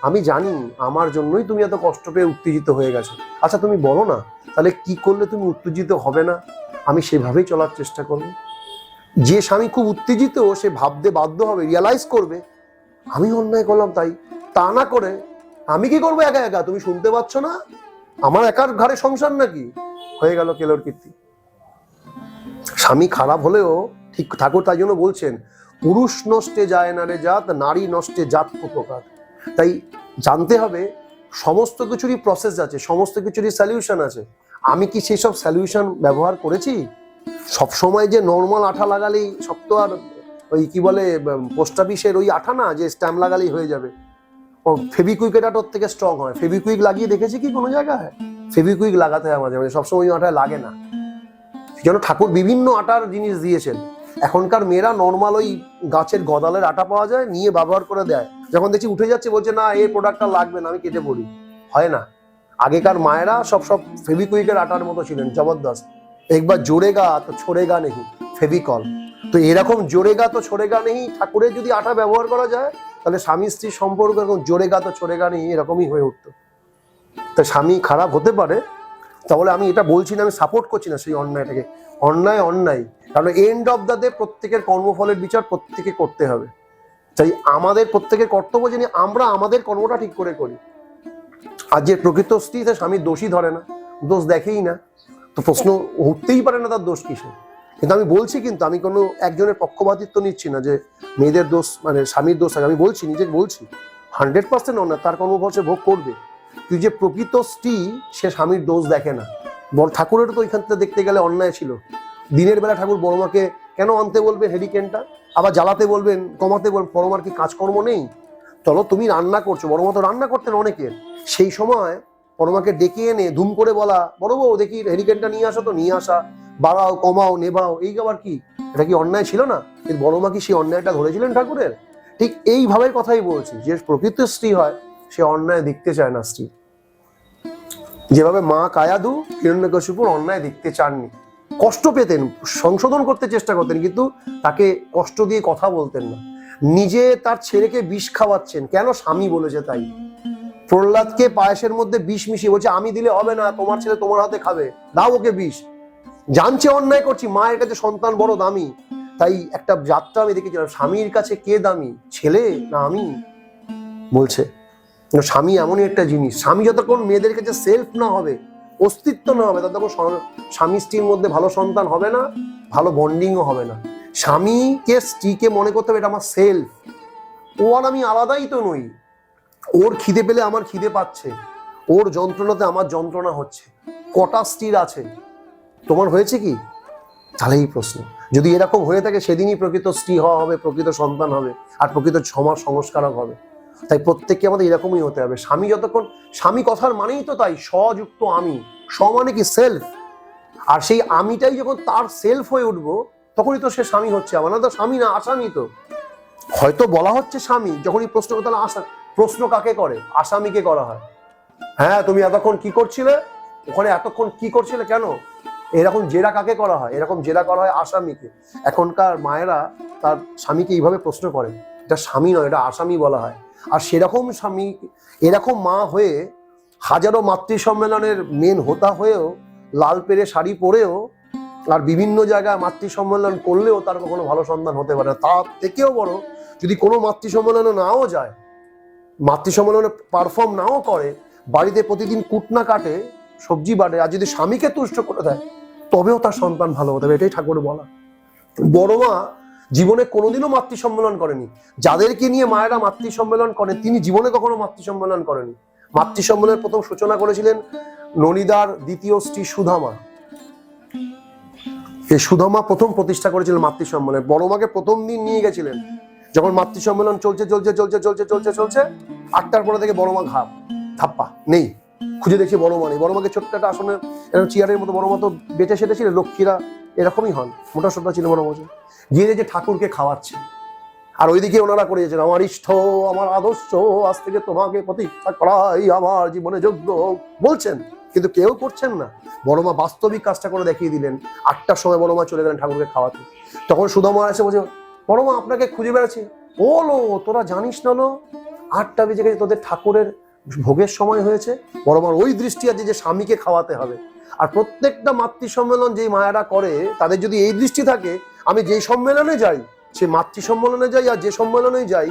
আমি জানি আমার জন্যই তুমি এত কষ্ট পেয়ে উত্তেজিত হয়ে গেছো, আচ্ছা তুমি বলো না তাহলে কি করলে তুমি উত্তেজিত হবে না, আমি সেভাবেই চলার চেষ্টা করব। যে স্বামী খুব উত্তেজিত সে ভাবতে বাধ্য হবে, রিয়ালাইজ করবে আমি অন্যায় করলাম, তাই তা না করে আমি কি করবো একা একা, তুমি শুনতে পাচ্ছ না আমার একার ঘরে সংসার নাকি, হয়ে গেল কেলোর কীর্তি। স্বামী খারাপ হলেও ঠিক ঠাকুর তাই জন্য বলছেন পুরুষ নষ্টে যায় না রে জাত, নারী নষ্টে জাত উপকার। তাই জানতে হবে সমস্ত কিছুরই প্রসেস আছে, সমস্ত কিছুরই সলিউশন আছে। আমি কি সেই সব সলিউশন ব্যবহার করেছি? সবসময় যে নর্মাল আঠা লাগালেই সব তো আর ওই কি বলে পোস্ট অফিসের ওই আঠা না যে স্ট্যাম্প লাগালেই হয়ে যাবে। ও ফেভিকুইকের আঠার থেকে স্ট্রং হয়। ফেভিকুইক লাগিয়ে দেখেছি কি কোনো জায়গায়? ফেভিকুইক লাগাতে হয় মাঝে মাঝে, সবসময় ওই আঠায় লাগে না। যেন ঠাকুর বিভিন্ন আটার জিনিস দিয়েছেন। এখনকার মেয়েরা নর্মাল ওই গাছের গদালের আটা পাওয়া যায় নিয়ে ব্যবহার করে দেয়, যখন দেখছি উঠে যাচ্ছে বলছে না এই প্রোডাক্টটা লাগবে না আমি কেটে পড়ি। হয় না, আগেকার মায়েরা সব ফেভিকুইকের আটার মতো ছিলেন, জবরদস্ত। একবার জোরেগা তো ছোড়েগা নেই, ফেভিকল। তো এরকম জোরেগা তো ছোড়েগা নেই ঠাকুরের যদি আটা ব্যবহার করা যায় তাহলে স্বামী স্ত্রীর সম্পর্ক এরকম জোরেগা তো ছোড়েগা নেই এরকমই হয়ে উঠতো। তা স্বামী খারাপ হতে পারে, তাহলে আমি এটা বলছি না, আমি সাপোর্ট করছি না সেই অন্যায়টাকে। অন্যায় অন্যায়, কারণ এন্ড অফ দ্য ডে প্রত্যেকের কর্মফলের বিচার প্রত্যেকে করতে হবে। তাই আমাদের প্রত্যেকের কর্তব্য যিনি আমরা আমাদের কর্মটা ঠিক করে করি। আর যে প্রকৃত স্ত্রী সে স্বামীর দোষই ধরে না, দোষ দেখেই না, তো প্রশ্ন উঠতেই পারে না তার দোষ কিসে। কিন্তু আমি বলছি, কিন্তু আমি কোনো একজনের পক্ষপাতিত্ব নিচ্ছি না যে মেয়েদের দোষ মানে স্বামীর দোষ থাকে। আমি বলছি, নিজেকে বলছি 100% অন্যায়, তার কর্মফল সে ভোগ করবে। কিন্তু যে প্রকৃত স্ত্রী সে স্বামীর দোষ দেখে না। বড় ঠাকুরেরও তো ওইখান থেকে দেখতে গেলে অন্যায় ছিল। দিনের বেলা ঠাকুর বড়মাকে কেন আনতে বলবে হেরিকেনটা, আবার জ্বালাতে বলবেন, কমাতে বলবেন, বড়মার কি কাজকর্ম নেই? চলো তুমি রান্না করছো, বড়মা তো রান্না করতেন অনেকের, সেই সময় বড়মাকে ডেকে এনে ধুম করে বলা বড় বউ দেখি হেরিকেনটা নিয়ে আসো, তো নিয়ে আসা, বাড়াও কমাও নেভাও, এই আবার কি, এটা কি অন্যায় ছিল না? কিন্তু বড়মা কি সেই অন্যায়টা ধরেছিলেন ঠাকুরের? ঠিক এইভাবে কথাই বলছি, যে প্রকৃত স্ত্রী হয় সে অন্যায় দেখতে চায় না স্ত্রী। যেভাবে মা কায়াদু হিরণ্যকশিপুর অন্যায় দেখতে চাননি, কষ্ট পেতেন, সংশোধন করতে চেষ্টা করতেন, কিন্তু তাকে কষ্ট দিয়ে কথা বলতেন না। নিজে তার ছেলেকে বিষ খাওয়াচ্ছেন, কেন? স্বামী বলেছে তাই। প্রহ্লাদকে পায়েসের মধ্যে বিষ মিশিয়ে বলছে আমি দিলে হবে না, তোমার ছেলে তোমার হাতে খাবে, দাও ওকে বিষ। জানছে অন্যায় করছি, মায়ের কাছে সন্তান বড় দামি। তাই একটা যাত্রা আমি দেখেছিলাম, স্বামীর কাছে কে দামি, ছেলে না আমি? বলছে স্বামী এমনই একটা জিনিস, স্বামী যতক্ষণ মেয়েদের কাছে সেলফ না হবে, অস্তিত্ব না হবে, ততক্ষণ স্বামী স্ত্রীর মধ্যে ভালো সন্তান হবে না, ভালো বন্ডিংও হবে না। স্বামীকে স্ত্রীকে মনে করতে হবে এটা আমার সেলফ, ও আর আমি আলাদাই তো নই। ওর খিদে পেলে আমার খিদে পাচ্ছে, ওর যন্ত্রণাতে আমার যন্ত্রণা হচ্ছে। কটা স্ত্রীর আছে, তোমার হয়েছে কি? তাহলে এই প্রশ্ন যদি এরকম হয়ে থাকে, সেদিনই প্রকৃত স্ত্রী হওয়া হবে, প্রকৃত সন্তান হবে, আর প্রকৃত সমাজ সংস্কারক হবে। তাই প্রত্যেককে আমাদের এরকমই হতে হবে। স্বামী যতক্ষণ, স্বামী কথার মানেই তো তাই, স্বযুক্ত আমি, স মানে কি সেলফ। আর সেই আমিটাই যখন তার সেলফ হয়ে উঠবো, তখনই তো সে স্বামী হচ্ছে, আমার না তো স্বামী না, আসামি তো। হয়তো বলা হচ্ছে স্বামী, যখনই প্রশ্ন করতে প্রশ্ন কাকে করে? আসামিকে করা হয়। হ্যাঁ, তুমি এতক্ষণ কি করছিলে ওখানে, এতক্ষণ কি করছিলে কেন? এরকম জেরা কাকে করা হয়? এরকম জেরা করা হয় আসামিকে। এখনকার মায়েরা তার স্বামীকে এইভাবে প্রশ্ন করে, এটা স্বামী নয়, এটা আসামি বলা হয়। আর সেরকম স্বামী, এরকম মা হয়ে হাজারো মাতৃ সম্মেলনের মেন হোতা হয়েও, লাল পেরে শাড়ি পরেও, আর বিভিন্ন জায়গায় মাতৃ সম্মেলন করলেও তার কখনো ভালো সন্তান হতে পারে না। তার থেকেও বড়, যদি কোনো মাতৃ সম্মেলনে নাও যায়, মাতৃ সম্মেলনে পারফর্ম নাও করে, বাড়িতে প্রতিদিন কুটনা কাটে, সবজি বাটে, আর যদি স্বামীকে তুষ্ট করে দেয়, তবেও তার সন্তান ভালো হতে হবে। এটাই ঠাকুর বলা। বড় মা জীবনে কোনোদিনও মাতৃ সম্মেলন করেনি। যাদেরকে নিয়ে মায়েরা মাতৃ সম্মেলন করেন, তিনি জীবনে কখনো মাতৃ সম্মেলন করেনি। মাতৃ সম্মেলনের প্রথম সূচনা করেছিলেন ননিদার দ্বিতীয় স্ত্রী সুধামা। এই সুধামা প্রথম প্রতিষ্ঠা করেছিলেন মাতৃ সম্মেলন। বড় মাকে প্রথম দিন নিয়ে গেছিলেন, যখন মাতৃ সম্মেলন চলছে 8টার পরে থেকে বড় মা ধাপ্পা নেই, খুঁজে দেখছি বড় মা নেই। বড় মাকে ছোট্ট একটা আসনে এরকম চেয়ারের মতো, বড় মা তো বেটে সেটে ছিল, লক্ষ্মীরা এরকমই হন, মোটা সোটা ছিল বড় মা। গিয়ে যে ঠাকুরকে খাওয়াচ্ছে, আর ওইদিকে ওনারা করে গেছেন, আমার ইষ্ট, আমার আদর্শ, আজ থেকে তোমাকে প্রতীক্ষা করাই আমার জীবনে যোগ্য বলছেন, কিন্তু কেউ করছেন না। বড় মা বাস্তবিক কাজটা করে দেখিয়ে দিলেন। 8টার সময় বড় মা চলে গেলেন ঠাকুরকে খাওয়াতে। তখন সুধামা এসে বলছে, বড় মা আপনাকে খুঁজে বেড়াচ্ছি। ও লো, তোরা জানিস না লো, 8টা বেজে গেছে, তোদের ঠাকুরের ভোগের সময় হয়েছে। বড় মার ওই দৃষ্টি আছে যে স্বামীকে খাওয়াতে হবে। আর প্রত্যেকটা মাতৃ সম্মেলন যেই মায়েরা করে, তাদের যদি এই দৃষ্টি থাকে, আমি যেই সম্মেলনে যাই, সে মাতৃ সম্মেলনে যাই আর যে সম্মেলনে যাই,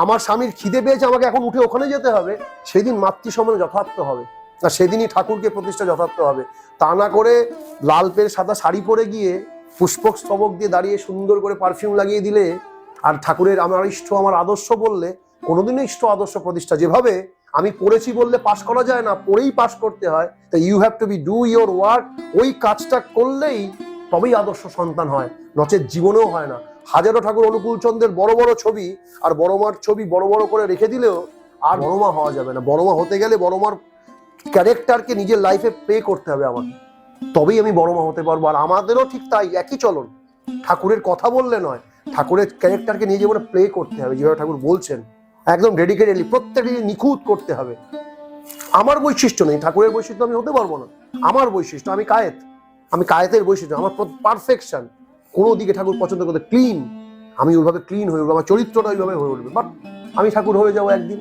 আমার স্বামীর খিদে পেয়েছে, আমাকে এখন উঠে ওখানে যেতে হবে, সেদিন মাতৃ সম্মেলন যথার্থ হবে, আর সেদিনই ঠাকুরকে প্রতিষ্ঠা যথার্থ হবে। তা না করে লাল পের সাদা শাড়ি পরে গিয়ে পুষ্পক স্তবক দিয়ে দাঁড়িয়ে সুন্দর করে পারফিউম লাগিয়ে দিলে, আর ঠাকুরের আমার ইষ্ট, আমার আদর্শ বললে, কোনোদিনও ইষ্ট আদর্শ প্রতিষ্ঠা, যেভাবে আমি পড়েছি বললে পাশ করা যায় না, পড়েই পাশ করতে হয়। তো you have to be do your work. ওই কাজটা করলেই তবেই আদর্শ সন্তান হয়, নচেত জীবনেও হয় না। হাজারো ঠাকুর অনুকূল চন্দ্রের বড় বড় ছবি আর বড় মার ছবি বড় বড় করে রেখে দিলেও আর বড় মা হওয়া যাবে না। বড় মা হতে গেলে বড় মার ক্যারেক্টারকে নিজের লাইফে প্লে করতে হবে আমাকে, তবেই আমি বড় মা হতে পারবো। আর আমাদেরও ঠিক তাই, একই চলন। ঠাকুরের কথা বললে নয়, ঠাকুরের ক্যারেক্টারকে নিয়ে জীবনে প্লে করতে হবে, যেভাবে ঠাকুর বলছেন, একদম ডেডিকেটেডলি প্রত্যেকটি নিখুঁত করতে হবে। আমার বৈশিষ্ট্য নেই, ঠাকুরের বৈশিষ্ট্য আমি হতে পারবো না। আমার বৈশিষ্ট্য, আমি কায়েতের বৈশিষ্ট্য, আমার পারফেকশন। কোনো দিকে ঠাকুর পছন্দ করতে ক্লিন, আমি ওইভাবে ক্লিন হয়ে উঠবো, আমার চরিত্রটা ওইভাবে হয়ে উঠবে। বাট আমি ঠাকুর হয়ে যাবো একদিন,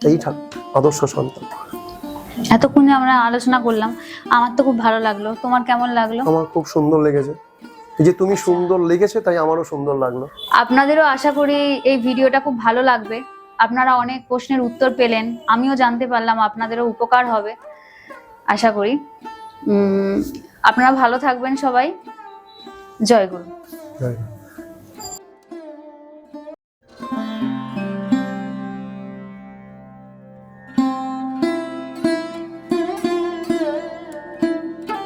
এই ঠাকুর আদর্শ সন্তান। এতক্ষণ যে আমরা আলোচনা করলাম, আমার তো খুব ভালো লাগলো। তোমার কেমন লাগলো? আমার খুব সুন্দর লেগেছে, এই যে তুমি সুন্দর লেগেছে তাই আমারও সুন্দর লাগলো। আপনাদেরও আশা করি এই ভিডিওটা খুব ভালো লাগবে। আপনারা অনেক প্রশ্নের উত্তর পেলেন, আমিও জানতে পারলাম, আপনাদেরও উপকার হবে আশা করি। আপনারা ভালো থাকবেন সবাই। জয় গুরু। জয় গুরু।